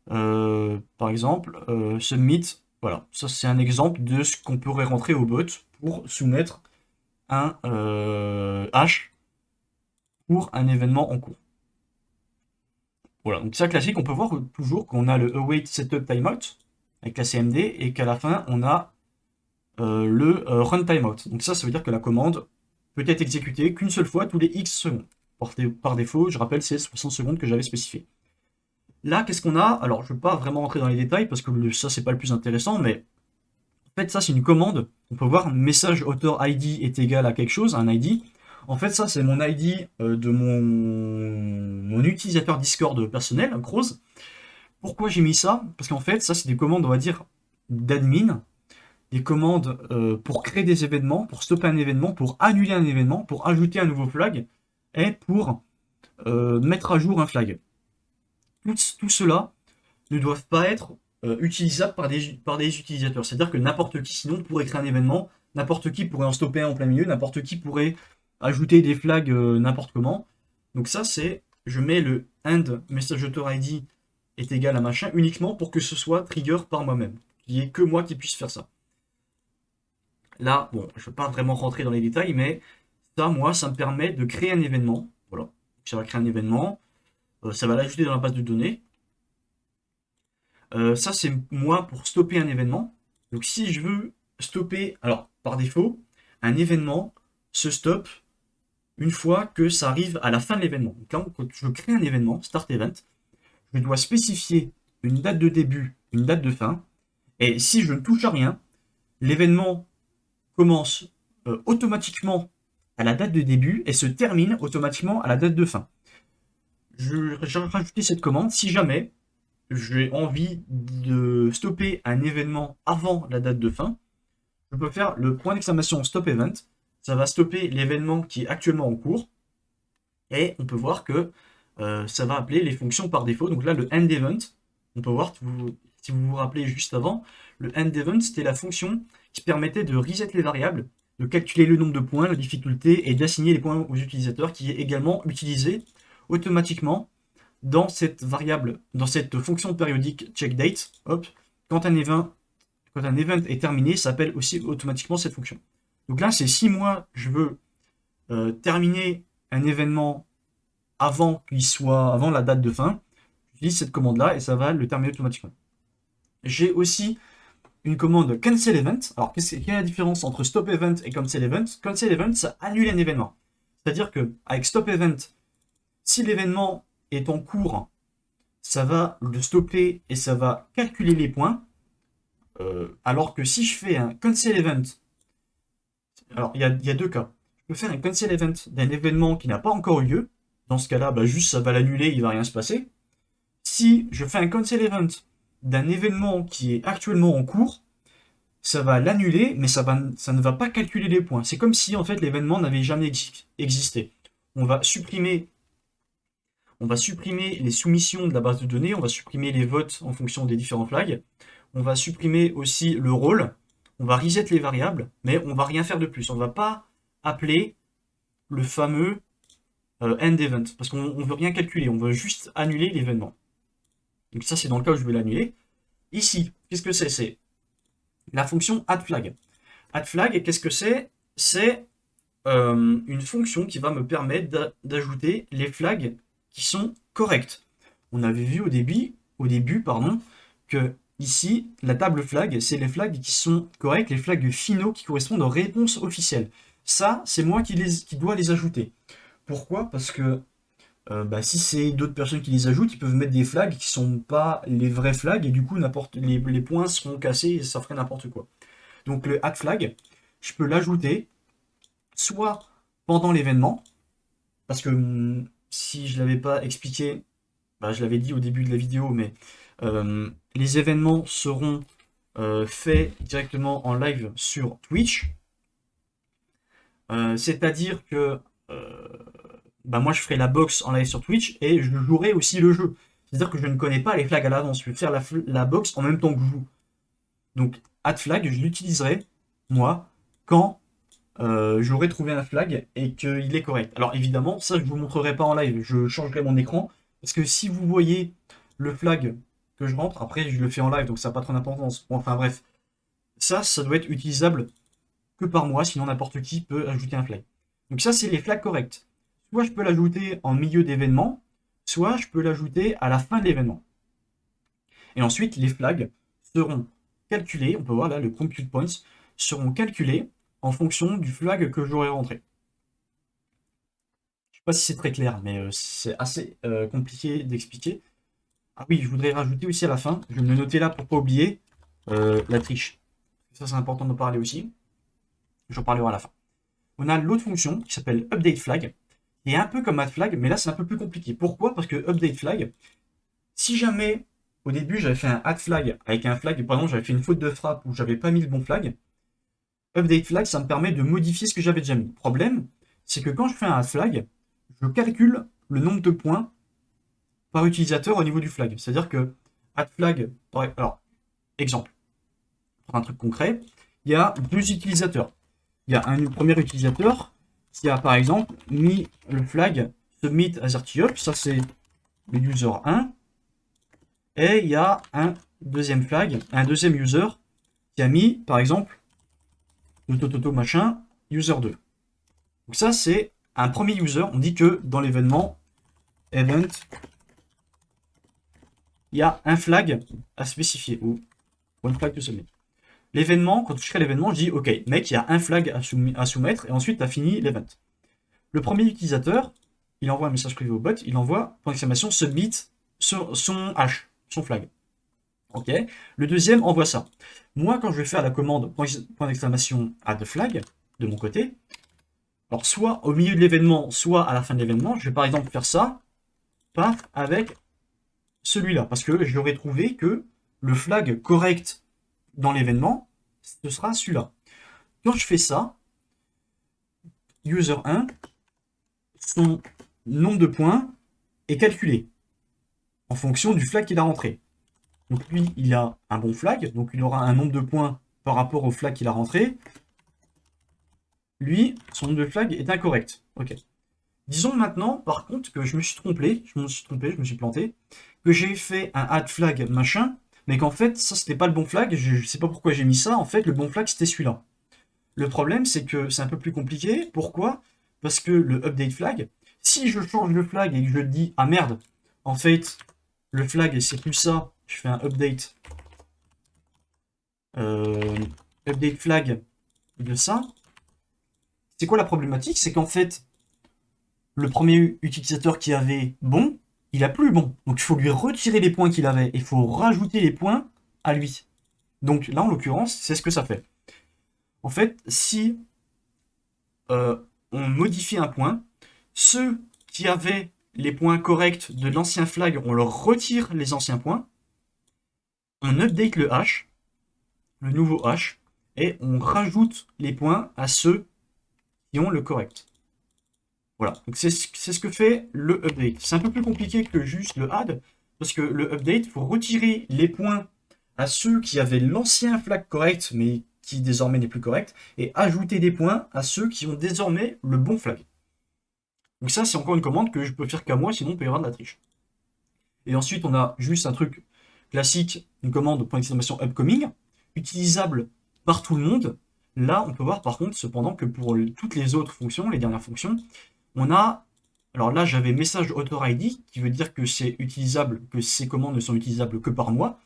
par exemple, submit, voilà, ça c'est un exemple de ce qu'on pourrait rentrer au bot pour soumettre un hash pour un événement en cours. Voilà, donc ça classique, on peut voir toujours qu'on a le await setup timeout avec la CMD et qu'à la fin on a le run timeout. Donc ça veut dire que la commande peut être exécutée qu'une seule fois tous les X secondes. Par défaut, je rappelle, c'est 60 secondes que j'avais spécifié. Là, qu'est-ce qu'on a? Alors, je ne vais pas vraiment rentrer dans les détails parce que ça, c'est pas le plus intéressant, mais en fait, ça, c'est une commande. On peut voir message author ID est égal à quelque chose, un ID. En fait, ça, c'est mon ID de mon utilisateur Discord personnel, Croze. Pourquoi j'ai mis ça? Parce qu'en fait, ça, c'est des commandes, on va dire, d'admin, des commandes pour créer des événements, pour stopper un événement, pour annuler un événement, pour ajouter un nouveau flag, et pour mettre à jour un flag. Tout cela ne doivent pas être utilisables par des utilisateurs. C'est-à-dire que n'importe qui, sinon, pourrait créer un événement, n'importe qui pourrait en stopper un en plein milieu, n'importe qui pourrait ajouter des flags n'importe comment. Donc ça, c'est, je mets le end message author ID est égal à machin uniquement pour que ce soit trigger par moi-même. Il n'y ait que moi qui puisse faire ça. Là, bon, je ne vais pas vraiment rentrer dans les détails, mais ça, moi, ça me permet de créer un événement. Voilà, ça va créer un événement, ça va l'ajouter dans la base de données. Ça, c'est moi pour stopper un événement. Donc, si je veux stopper, alors par défaut, un événement se stoppe une fois que ça arrive à la fin de l'événement. Donc là, quand je crée un événement, start event, je dois spécifier une date de début, une date de fin. Et si je ne touche à rien, l'événement commence automatiquement à la date de début et se termine automatiquement à la date de fin. J'ai rajouté cette commande si jamais j'ai envie de stopper un événement avant la date de fin. Je peux faire le point d'exclamation stop event. Ça va stopper l'événement qui est actuellement en cours. Et on peut voir que ça va appeler les fonctions par défaut. Donc là, le end event, on peut voir, si vous vous rappelez juste avant, le end event, c'était la fonction qui permettait de reset les variables, de calculer le nombre de points, la difficulté, et d'assigner les points aux utilisateurs, qui est également utilisé automatiquement dans cette variable, dans cette fonction périodique checkDate. Hop, quand un event est terminé, ça appelle aussi automatiquement cette fonction. Donc là, c'est si moi je veux terminer un événement avant avant la date de fin, j'utilise cette commande-là et ça va le terminer automatiquement. J'ai aussi une commande cancel event. Alors, quelle est la différence entre stop event et cancel event? Cancel event, ça annule un événement. C'est-à-dire que avec stop event, si l'événement est en cours, ça va le stopper et ça va calculer les points. Alors que si je fais un cancel event, alors il y a deux cas. Je peux faire un cancel event d'un événement qui n'a pas encore eu lieu. Dans ce cas-là, juste ça va l'annuler, il ne va rien se passer. Si je fais un cancel event d'un événement qui est actuellement en cours, ça va l'annuler, mais ça ne va pas calculer les points. C'est comme si en fait l'événement n'avait jamais existé. On va supprimer les soumissions de la base de données, on va supprimer les votes en fonction des différents flags, on va supprimer aussi le rôle, on va reset les variables, mais on va rien faire de plus. On ne va pas appeler le fameux end event, parce qu'on ne veut rien calculer, on veut juste annuler l'événement. Donc ça, c'est dans le cas où je vais l'annuler. Ici, qu'est-ce que c'est? C'est la fonction addFlag. addFlag, qu'est-ce que c'est? C'est une fonction qui va me permettre d'ajouter les flags qui sont corrects. On avait vu au début que ici, la table flag, c'est les flags qui sont corrects, les flags finaux qui correspondent aux réponses officielles. Ça, c'est moi qui dois les ajouter. Pourquoi? Parce que si c'est d'autres personnes qui les ajoutent, ils peuvent mettre des flags qui sont pas les vrais flags et du coup les points seront cassés et ça ferait n'importe quoi. Donc le addFlag, je peux l'ajouter soit pendant l'événement, parce que si je l'avais pas expliqué, je l'avais dit au début de la vidéo, mais les événements seront faits directement en live sur Twitch. C'est-à-dire que moi je ferai la box en live sur Twitch et je jouerai aussi le jeu. C'est-à-dire que je ne connais pas les flags à l'avance, je vais faire la box en même temps que je joue. Donc addFlag, je l'utiliserai, moi, quand j'aurai trouvé un flag et qu'il est correct. Alors évidemment, ça je ne vous montrerai pas en live, je changerai mon écran, parce que si vous voyez le flag que je rentre, après je le fais en live, donc ça n'a pas trop d'importance. Bon, enfin bref, ça doit être utilisable que par moi, sinon n'importe qui peut ajouter un flag. Donc ça, c'est les flags corrects. Soit je peux l'ajouter en milieu d'événement, soit je peux l'ajouter à la fin de l'événement. Et ensuite, les flags seront calculés, on peut voir là, le compute points, seront calculés en fonction du flag que j'aurai rentré. Je ne sais pas si c'est très clair, mais c'est assez compliqué d'expliquer. Ah oui, je voudrais rajouter aussi à la fin, je vais me le noter là pour ne pas oublier, la triche. Ça, c'est important de parler aussi. J'en parlerai à la fin. On a l'autre fonction qui s'appelle updateFlag, qui est un peu comme addFlag, mais là c'est un peu plus compliqué. Pourquoi? Parce que updateFlag, si jamais au début j'avais fait un addFlag avec un flag, par exemple j'avais fait une faute de frappe ou j'avais pas mis le bon flag, updateFlag ça me permet de modifier ce que j'avais déjà mis. Le problème, c'est que quand je fais un addFlag, je calcule le nombre de points par utilisateur au niveau du flag. C'est-à-dire que addFlag, alors, exemple, pour un truc concret, il y a deux utilisateurs. Il y a un premier utilisateur qui a par exemple mis le flag submit AZERTYUP, ça c'est le user 1, et il y a un deuxième flag, un deuxième user qui a mis par exemple le machin user 2. Donc ça c'est un premier user, on dit que dans l'événement event, il y a un flag à spécifier, ou one flag to submit. L'événement, quand je crée l'événement, je dis ok, mec, il y a un flag à soumettre et ensuite tu as fini l'event. Le premier utilisateur, il envoie un message privé au bot, il envoie point d'exclamation submit son hash, son flag. Ok. Le deuxième envoie ça. Moi, quand je vais faire la commande point d'exclamation addFlag de mon côté, alors soit au milieu de l'événement, soit à la fin de l'événement, je vais par exemple faire ça, paf, avec celui-là, parce que j'aurais trouvé que le flag correct dans l'événement, ce sera celui-là. Quand je fais ça, user 1, son nombre de points est calculé en fonction du flag qu'il a rentré. Donc lui, il a un bon flag, donc il aura un nombre de points par rapport au flag qu'il a rentré. Lui, son nombre de flag est incorrect. Ok. Disons maintenant, par contre, que je me suis trompé, je me suis planté, que j'ai fait un add flag machin, mais qu'en fait, ça c'était pas le bon flag, je sais pas pourquoi j'ai mis ça, en fait, le bon flag c'était celui-là. Le problème, c'est que c'est un peu plus compliqué. Pourquoi? Parce que le update flag, si je change le flag et que je dis, ah merde, en fait, le flag c'est plus ça, je fais un update, update flag de ça, c'est quoi la problématique? C'est qu'en fait, le premier utilisateur qui avait bon, il a plus bon. Donc il faut lui retirer les points qu'il avait. Il faut rajouter les points à lui. Donc là, en l'occurrence, c'est ce que ça fait. En fait, si on modifie un point, ceux qui avaient les points corrects de l'ancien flag, on leur retire les anciens points, on update le hash, le nouveau hash, et on rajoute les points à ceux qui ont le correct. Voilà, donc c'est ce que fait le update. C'est un peu plus compliqué que juste le add, parce que le update, il faut retirer les points à ceux qui avaient l'ancien flag correct, mais qui désormais n'est plus correct, et ajouter des points à ceux qui ont désormais le bon flag. Donc ça, c'est encore une commande que je peux faire qu'à moi, sinon on peut y avoir de la triche. Et ensuite, on a juste un truc classique, une commande .! upcoming, utilisable par tout le monde. Là, on peut voir par contre, cependant, que pour toutes les autres fonctions, les dernières fonctions, on a, alors là j'avais message author ID qui veut dire que c'est utilisable, que ces commandes ne sont utilisables que par moi.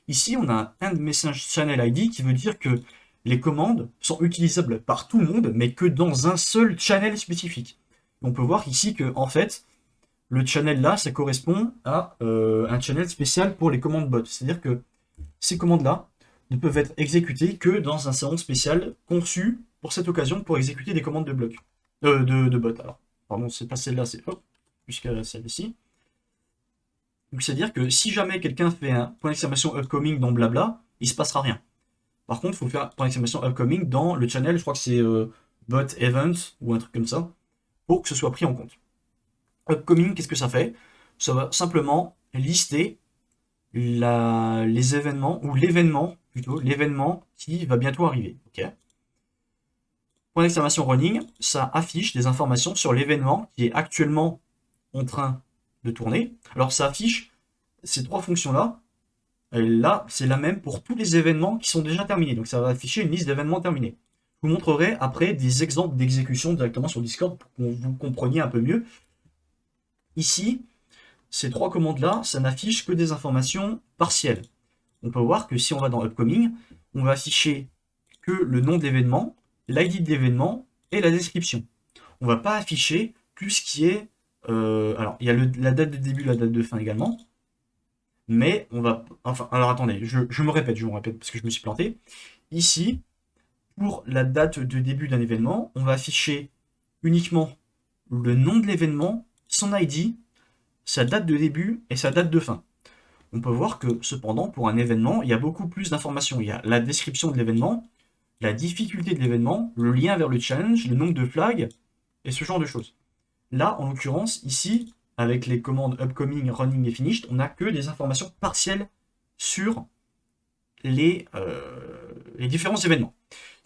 Ici on a un message channel ID qui veut dire que les commandes sont utilisables par tout le monde mais que dans un seul channel spécifique. On peut voir ici que en fait le channel là ça correspond à un channel spécial pour les commandes bot. C'est-à-dire que ces commandes là ne peuvent être exécutées que dans un salon spécial conçu pour cette occasion pour exécuter des commandes de bloc. De bot alors. Pardon, c'est pas celle-là, c'est hop, jusqu'à celle-ci. Donc c'est-à-dire que si jamais quelqu'un fait un .! upcoming dans blabla, il se passera rien. Par contre, il faut faire un .! upcoming dans le channel, je crois que c'est bot event ou un truc comme ça, pour que ce soit pris en compte. Upcoming, qu'est-ce que ça fait? Ça va simplement lister les événements, ou l'événement, plutôt, l'événement qui va bientôt arriver. Ok. .! running, ça affiche des informations sur l'événement qui est actuellement en train de tourner. Alors ça affiche ces trois fonctions-là. Là, c'est la même pour tous les événements qui sont déjà terminés. Donc ça va afficher une liste d'événements terminés. Je vous montrerai après des exemples d'exécution directement sur Discord pour que vous compreniez un peu mieux. Ici, ces trois commandes-là, ça n'affiche que des informations partielles. On peut voir que si on va dans Upcoming, on va afficher que le nom de l'événement, l'ID de l'événement et la description. On va pas afficher tout ce qui est... alors, il y a la date de début, la date de fin également. Mais on va... Enfin, alors attendez, je me répète parce que je me suis planté. Ici, pour la date de début d'un événement, on va afficher uniquement le nom de l'événement, son ID, sa date de début et sa date de fin. On peut voir que, cependant, pour un événement, il y a beaucoup plus d'informations. Il y a la description de l'événement, la difficulté de l'événement, le lien vers le challenge, le nombre de flags, et ce genre de choses. Là, en l'occurrence, ici, avec les commandes upcoming, running et finished, on n'a que des informations partielles sur les différents événements.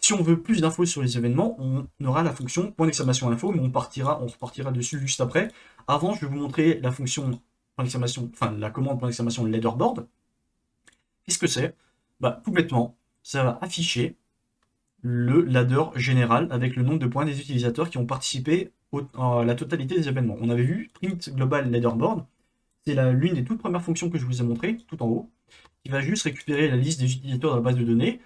Si on veut plus d'infos sur les événements, on aura la fonction .! info, mais on repartira dessus juste après. Avant, je vais vous montrer la fonction la commande .! leaderboard. Qu'est-ce que c'est? Bah, tout bêtement, ça va afficher le ladder général avec le nombre de points des utilisateurs qui ont participé à la totalité des événements. On avait vu print global leaderboard, c'est l'une des toutes premières fonctions que je vous ai montré, tout en haut, qui va juste récupérer la liste des utilisateurs dans la base de données,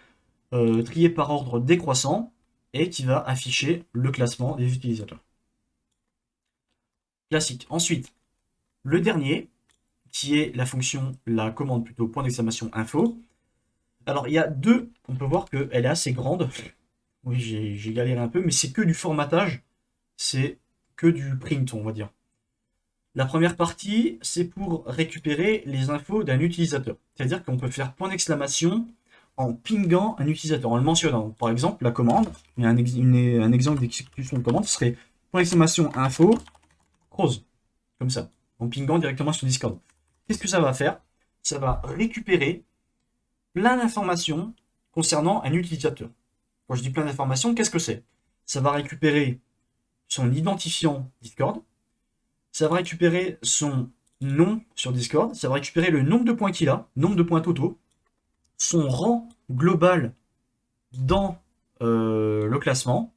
trier par ordre décroissant, et qui va afficher le classement des utilisateurs. Classique. Ensuite, le dernier, qui est la commande plutôt .! info. Alors, il y a deux, on peut voir qu'elle est assez grande. Oui, j'ai galéré un peu, mais c'est que du formatage, c'est que du print, on va dire. La première partie, c'est pour récupérer les infos d'un utilisateur. C'est-à-dire qu'on peut faire .! en pingant un utilisateur, en le mentionnant. Par exemple, la commande, il y a un exemple d'exécution de commande, ce serait .! info, cross, comme ça. en pingant directement sur Discord. Qu'est-ce que ça va faire? Ça va récupérer plein d'informations concernant un utilisateur. Quand je dis plein d'informations, qu'est-ce que c'est? Ça va récupérer son identifiant Discord, ça va récupérer son nom sur Discord, ça va récupérer le nombre de points qu'il a, nombre de points totaux, son rang global dans le classement,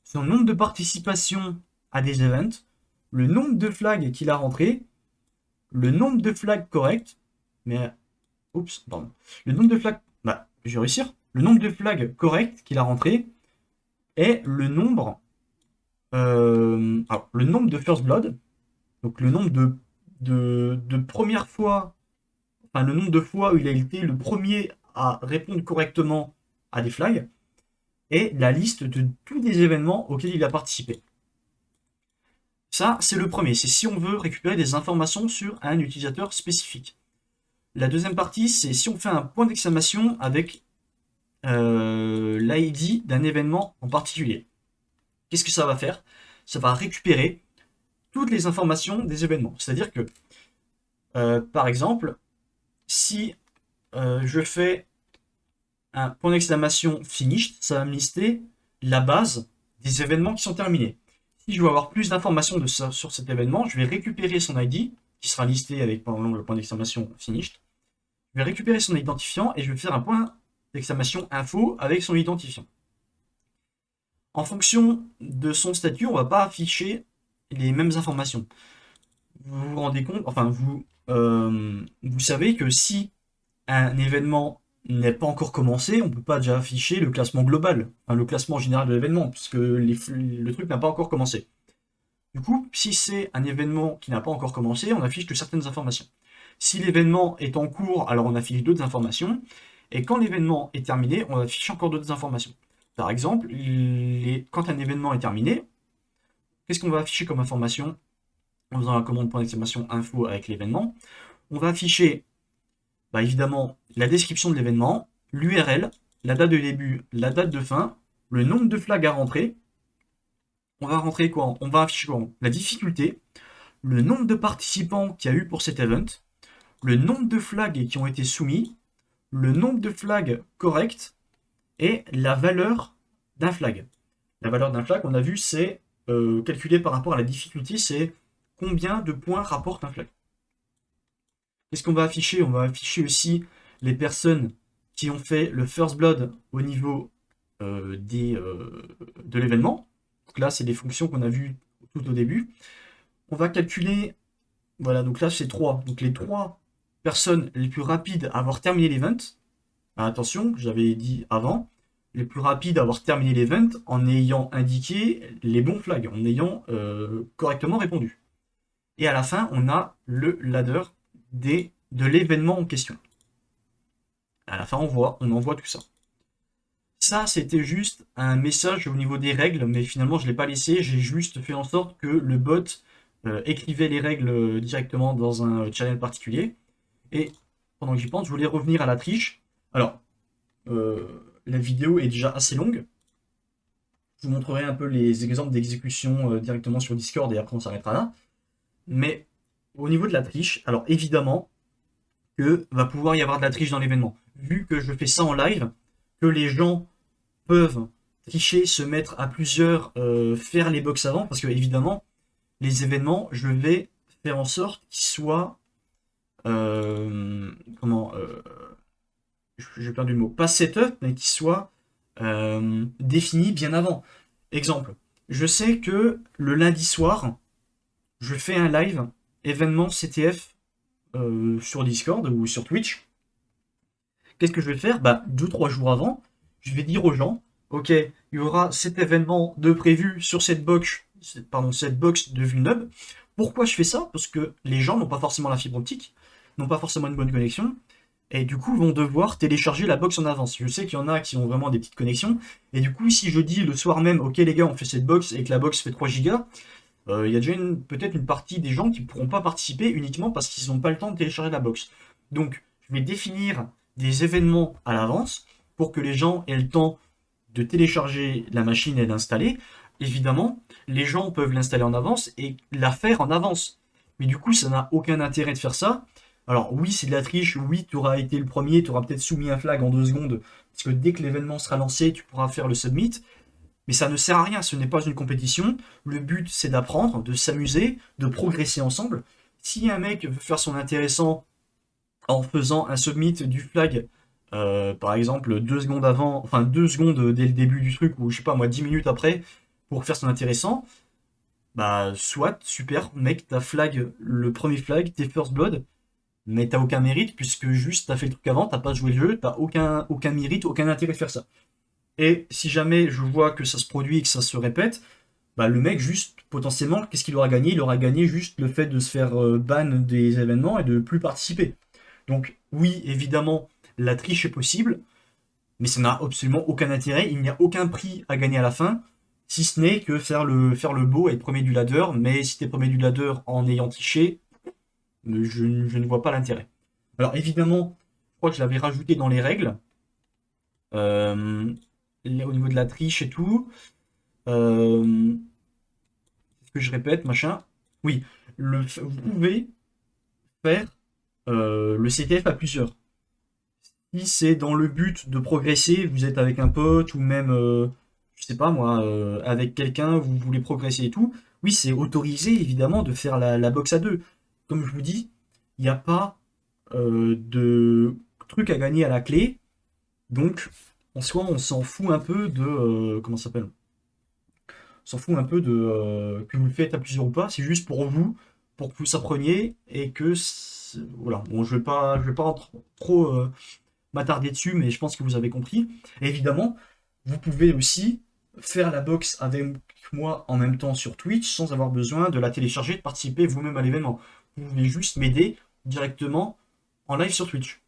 son nombre de participations à des events, le nombre de flags qu'il a rentré, le nombre de flags corrects, mais oups, pardon, le nombre de flags, je vais réussir, le nombre de flags corrects qu'il a rentré et le nombre alors, le nombre de first blood, donc le nombre de premières fois, enfin le nombre de fois où il a été le premier à répondre correctement à des flags, et la liste de tous les événements auxquels il a participé. Ça, c'est le premier, c'est si on veut récupérer des informations sur un utilisateur spécifique. La deuxième partie, c'est si on fait un point d'exclamation avec l'ID d'un événement en particulier. Qu'est-ce que ça va faire? Ça va récupérer toutes les informations des événements. C'est-à-dire que, par exemple, si je fais un point d'exclamation finished, ça va me lister la base des événements qui sont terminés. Si je veux avoir plus d'informations sur cet événement, je vais récupérer son ID, qui sera listé avec par exemple le point d'exclamation finished. Je vais récupérer son identifiant et je vais faire un point d'exclamation info avec son identifiant. En fonction de son statut, on ne va pas afficher les mêmes informations. Vous vous rendez compte, enfin vous savez que si un événement n'est pas encore commencé, on ne peut pas déjà afficher le classement global, enfin le classement général de l'événement, puisque le truc n'a pas encore commencé. Du coup, si c'est un événement qui n'a pas encore commencé, on affiche que certaines informations. Si l'événement est en cours, alors on affiche d'autres informations, et quand l'événement est terminé, on affiche encore d'autres informations. Par exemple, quand un événement est terminé, qu'est-ce qu'on va afficher comme information en faisant la commande point d'exclamation info avec l'événement? On va afficher évidemment la description de l'événement, l'URL, la date de début, la date de fin, le nombre de flags à rentrer. On va rentrer quoi? On va afficher quoi? La difficulté, le nombre de participants qu'il y a eu pour cet event, le nombre de flags qui ont été soumis, le nombre de flags corrects et la valeur d'un flag. La valeur d'un flag, on a vu, c'est calculé par rapport à la difficulté, c'est combien de points rapporte un flag. Qu'est-ce qu'on va afficher? On va afficher aussi les personnes qui ont fait le first blood au niveau de l'événement. Donc là, c'est des fonctions qu'on a vues tout au début. On va calculer, voilà, donc là, c'est 3. Donc les 3 personnes les plus rapides à avoir terminé l'event. Attention, j'avais dit avant, les plus rapides à avoir terminé l'event en ayant indiqué les bons flags, en ayant correctement répondu. Et à la fin, on a le ladder de l'événement en question. À la fin, on envoie tout ça. Ça, c'était juste un message au niveau des règles, mais finalement, je ne l'ai pas laissé. J'ai juste fait en sorte que le bot écrivait les règles directement dans un channel particulier. Et pendant que j'y pense, je voulais revenir à la triche. Alors, la vidéo est déjà assez longue. Je vous montrerai un peu les exemples d'exécution directement sur Discord et après on s'arrêtera là. Mais au niveau de la triche, alors évidemment que va pouvoir y avoir de la triche dans l'événement. Vu que je fais ça en live, que les gens peuvent tricher, se mettre à plusieurs, faire les box avant, parce que évidemment, les événements, je vais faire en sorte qu'ils soient j'ai perdu le mot, pas setup, mais qu'ils soient définis bien avant. Exemple, je sais que le lundi soir, je fais un live événement CTF sur Discord ou sur Twitch. Qu'est-ce que je vais faire? 2-3 jours avant, je vais dire aux gens, ok, il y aura cet événement de prévu sur cette box de VNUB. Pourquoi je fais ça? Parce que les gens n'ont pas forcément la fibre optique, n'ont pas forcément une bonne connexion, et du coup vont devoir télécharger la box en avance. Je sais qu'il y en a qui ont vraiment des petites connexions, et du coup si je dis le soir même, ok les gars on fait cette box et que la box fait 3 gigas, il y a déjà peut-être une partie des gens qui ne pourront pas participer uniquement parce qu'ils n'ont pas le temps de télécharger la box. Donc je vais définir des événements à l'avance pour que les gens aient le temps de télécharger la machine et d'installer. Évidemment, les gens peuvent l'installer en avance et la faire en avance. Mais du coup, ça n'a aucun intérêt de faire ça. Alors oui, c'est de la triche, oui, tu auras été le premier, tu auras peut-être soumis un flag en 2 secondes, parce que dès que l'événement sera lancé, tu pourras faire le submit. Mais ça ne sert à rien, ce n'est pas une compétition. Le but, c'est d'apprendre, de s'amuser, de progresser ensemble. Si un mec veut faire son intéressant en faisant un submit du flag, par exemple 2 secondes avant, enfin 2 secondes dès le début du truc, ou je sais pas moi, 10 minutes après, pour faire son intéressant, bah soit, super, mec, t'as flag, le premier flag, t'es first blood, mais t'as aucun mérite, puisque juste t'as fait le truc avant, t'as pas joué le jeu, t'as aucun mérite, aucun intérêt de faire ça. Et si jamais je vois que ça se produit et que ça se répète, bah le mec juste potentiellement, qu'est-ce qu'il aura gagné? Il aura gagné juste le fait de se faire ban des événements et de plus participer. Donc oui, évidemment, la triche est possible, mais ça n'a absolument aucun intérêt. Il n'y a aucun prix à gagner à la fin, si ce n'est que faire le beau et être premier du ladder. Mais si t'es premier du ladder en ayant triché, je ne vois pas l'intérêt. Alors évidemment, je crois que je l'avais rajouté dans les règles, euh, au niveau de la triche et tout. Euh, ce que je répète, machin. Oui, vous pouvez faire le CTF à plusieurs. Si c'est dans le but de progresser, vous êtes avec un pote ou même, je sais pas moi, avec quelqu'un, vous voulez progresser et tout, oui, c'est autorisé évidemment de faire la boxe à deux. Comme je vous dis, il n'y a pas de truc à gagner à la clé, donc en soi, on s'en fout un peu de. Comment ça s'appelle? On s'en fout un peu de que vous le faites à plusieurs ou pas, c'est juste pour vous, pour que vous appreniez et que. Voilà, bon, je vais pas trop. M'attarder dessus, mais je pense que vous avez compris. Et évidemment, vous pouvez aussi faire la box avec moi en même temps sur Twitch sans avoir besoin de la télécharger, de participer vous-même à l'événement. Vous pouvez juste m'aider directement en live sur Twitch.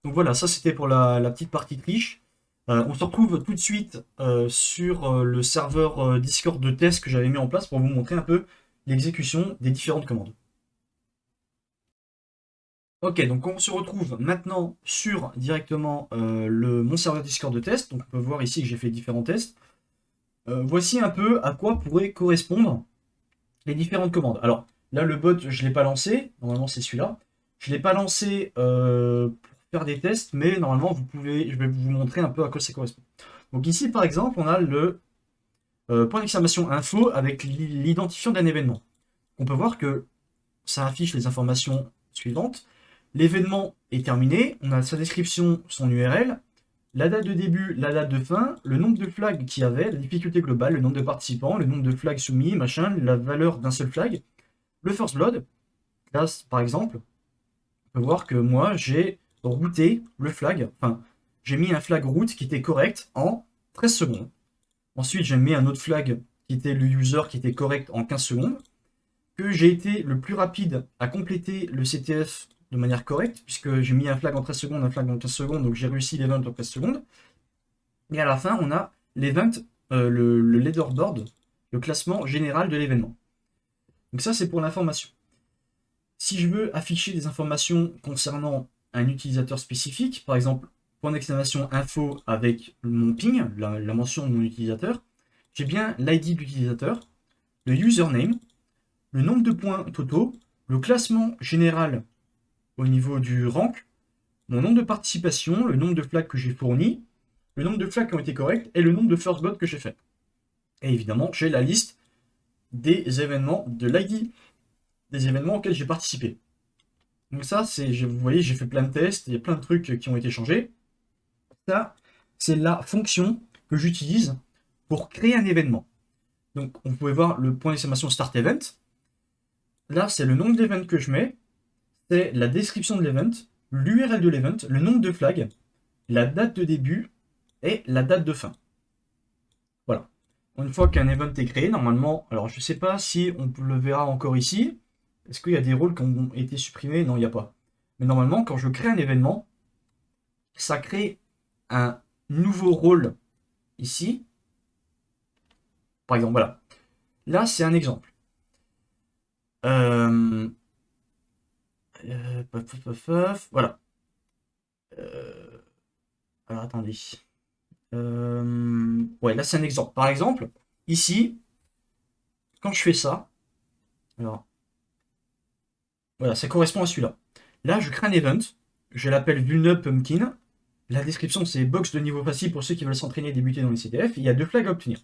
Donc voilà, ça c'était pour la petite partie triche. On se retrouve tout de suite sur le serveur Discord de test que j'avais mis en place pour vous montrer un peu l'exécution des différentes commandes. Ok, donc on se retrouve maintenant sur directement mon serveur Discord de test. Donc on peut voir ici que j'ai fait différents tests. Voici un peu à quoi pourraient correspondre les différentes commandes. Alors là, le bot, je ne l'ai pas lancé. Normalement, c'est celui-là. Je ne l'ai pas lancé pour faire des tests, mais normalement, je vais vous montrer un peu à quoi ça correspond. Donc ici, par exemple, on a le point d'exclamation info avec l'identifiant d'un événement. On peut voir que ça affiche les informations suivantes. L'événement est terminé, on a sa description, son URL, la date de début, la date de fin, le nombre de flags qu'il y avait, la difficulté globale, le nombre de participants, le nombre de flags soumis, machin, la valeur d'un seul flag, le first blood. Là, par exemple, on peut voir que moi, j'ai routé le flag, enfin, j'ai mis un flag route qui était correct en 13 secondes. Ensuite, j'ai mis un autre flag qui était le user qui était correct en 15 secondes. Que j'ai été le plus rapide à compléter le CTF de manière correcte, puisque j'ai mis un flag en 13 secondes, un flag en 15 secondes, donc j'ai réussi l'event en 13 secondes. Et à la fin, on a l'event, le leaderboard, le classement général de l'événement. Donc ça, c'est pour l'information. Si je veux afficher des informations concernant un utilisateur spécifique, par exemple, point d'exclamation info avec mon ping, la mention de mon utilisateur, j'ai bien l'ID de l'utilisateur, le username, le nombre de points totaux, le classement général au niveau du rank, mon nombre de participations, le nombre de flags que j'ai fournis, le nombre de flags qui ont été corrects et le nombre de first blood que j'ai fait. Et évidemment, j'ai la liste des événements de l'ID, des événements auxquels j'ai participé. Donc ça, vous voyez, j'ai fait plein de tests, il y a plein de trucs qui ont été changés. Ça, c'est la fonction que j'utilise pour créer un événement. Donc, on pouvait voir le point d'exclamation Start Event. Là, c'est le nombre d'événements que je mets, c'est la description de l'event, l'URL de l'event, le nombre de flags, la date de début et la date de fin. Voilà. Une fois qu'un event est créé, normalement, alors je ne sais pas si on le verra encore ici. Est-ce qu'il y a des rôles qui ont été supprimés? Non, il n'y a pas. Mais normalement, quand je crée un événement, ça crée un nouveau rôle ici. Par exemple, voilà. Là, c'est un exemple. Euh, voilà. Alors attendez. Ouais, là c'est un exemple. Par exemple, ici, quand je fais ça, Alors, voilà, ça correspond à celui-là. Là, je crée un event, je l'appelle Vulnup Pumpkin. La description, c'est box de niveau facile pour ceux qui veulent s'entraîner et débuter dans les CTF. Il y a 2 flags à obtenir.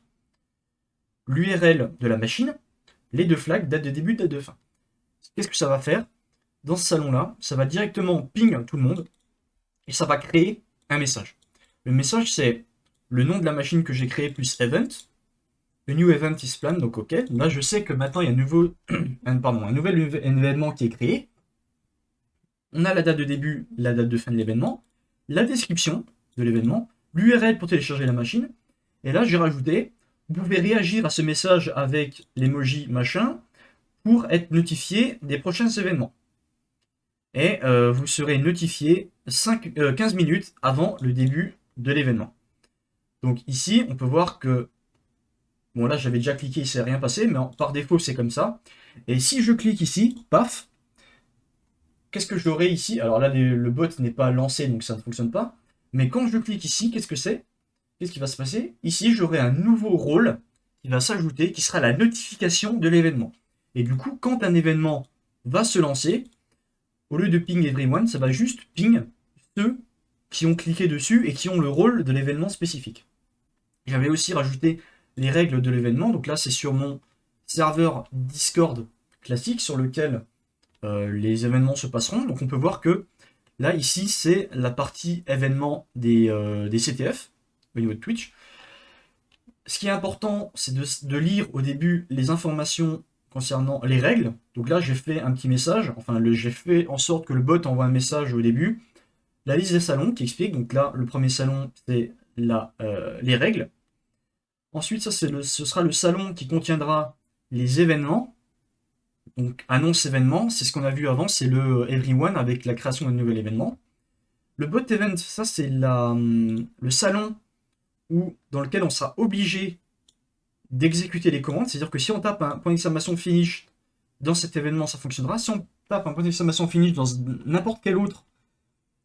L'URL de la machine, les 2 flags, date de début, date de fin. Qu'est-ce que ça va faire? Dans ce salon-là, ça va directement ping tout le monde et ça va créer un message. Le message, c'est le nom de la machine que j'ai créée plus event. Le new event is planned, donc ok. Là, je sais que maintenant, il y a un nouvel événement qui est créé. On a la date de début, la date de fin de l'événement, la description de l'événement, l'URL pour télécharger la machine. Et là, j'ai rajouté, vous pouvez réagir à ce message avec l'emoji machin pour être notifié des prochains événements. Et vous serez notifié 15 minutes avant le début de l'événement. Donc ici, on peut voir que, bon là j'avais déjà cliqué, il ne s'est rien passé, mais par défaut c'est comme ça. Et si je clique ici, paf, qu'est-ce que j'aurai ici? Alors là, le bot n'est pas lancé, donc ça ne fonctionne pas. Mais quand je clique ici, qu'est-ce que c'est? Qu'est-ce qui va se passer? Ici, j'aurai un nouveau rôle qui va s'ajouter, qui sera la notification de l'événement. Et du coup, quand un événement va se lancer, au lieu de ping everyone, ça va juste ping ceux qui ont cliqué dessus et qui ont le rôle de l'événement spécifique. J'avais aussi rajouté les règles de l'événement. Donc là, c'est sur mon serveur Discord classique sur lequel les événements se passeront. Donc on peut voir que là, ici, c'est la partie événement des CTF au niveau de Twitch. Ce qui est important, c'est de lire au début les informations concernant les règles. Donc là, j'ai fait un petit message, enfin, j'ai fait en sorte que le bot envoie un message au début. La liste des salons qui explique, donc là, le premier salon, c'est les règles. Ensuite, ça, ce sera le salon qui contiendra les événements. Donc, annonce événement, c'est ce qu'on a vu avant, c'est le Everyone avec la création d'un nouvel événement. Le bot event, ça, c'est le salon dans lequel on sera obligé d'exécuter les commandes. C'est-à-dire que si on tape un point d'exclamation finish dans cet événement, ça fonctionnera. Si on tape un point d'exclamation finish dans n'importe quel autre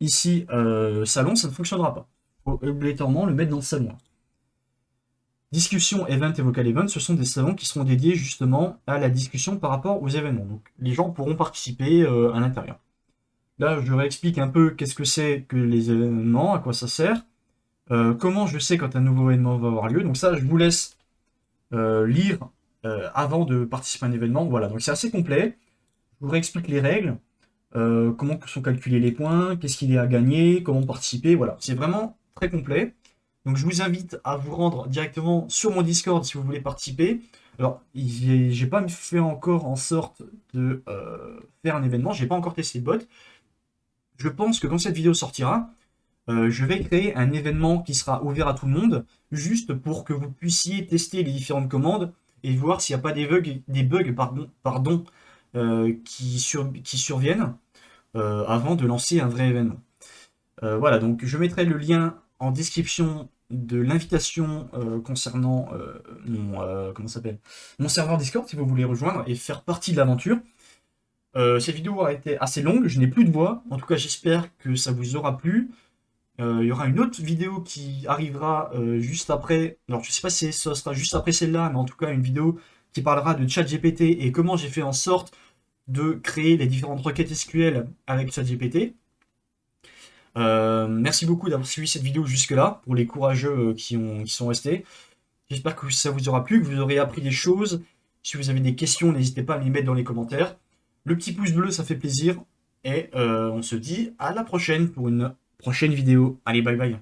ici salon, ça ne fonctionnera pas. Il faut obligatoirement le mettre dans le salon. Discussion, event et vocal event, ce sont des salons qui seront dédiés justement à la discussion par rapport aux événements. Donc les gens pourront participer à l'intérieur. Là, je réexplique un peu qu'est-ce que c'est que les événements, à quoi ça sert, comment je sais quand un nouveau événement va avoir lieu. Donc ça, je vous laisse lire avant de participer à un événement. Voilà, donc c'est assez complet. Je vous réexplique les règles, comment sont calculés les points, qu'est-ce qu'il y a à gagner, comment participer. Voilà, c'est vraiment très complet. Donc je vous invite à vous rendre directement sur mon Discord si vous voulez participer. Alors, j'ai pas fait encore en sorte de faire un événement, j'ai pas encore testé le bot. Je pense que quand cette vidéo sortira, je vais créer un événement qui sera ouvert à tout le monde, juste pour que vous puissiez tester les différentes commandes et voir s'il n'y a pas des bugs qui surviennent avant de lancer un vrai événement. Voilà, donc je mettrai le lien en description de l'invitation concernant mon serveur Discord si vous voulez rejoindre et faire partie de l'aventure. Cette vidéo a été assez longue, je n'ai plus de voix, en tout cas j'espère que ça vous aura plu. Il y aura une autre vidéo qui arrivera juste après, alors je sais pas si ça sera juste après celle-là, mais en tout cas une vidéo qui parlera de ChatGPT et comment j'ai fait en sorte de créer les différentes requêtes SQL avec ChatGPT. Merci beaucoup d'avoir suivi cette vidéo jusque-là, pour les courageux qui sont restés. J'espère que ça vous aura plu, que vous aurez appris des choses. Si vous avez des questions, n'hésitez pas à me les mettre dans les commentaires. Le petit pouce bleu, ça fait plaisir. Et on se dit à la prochaine pour une prochaine vidéo. Allez, bye bye.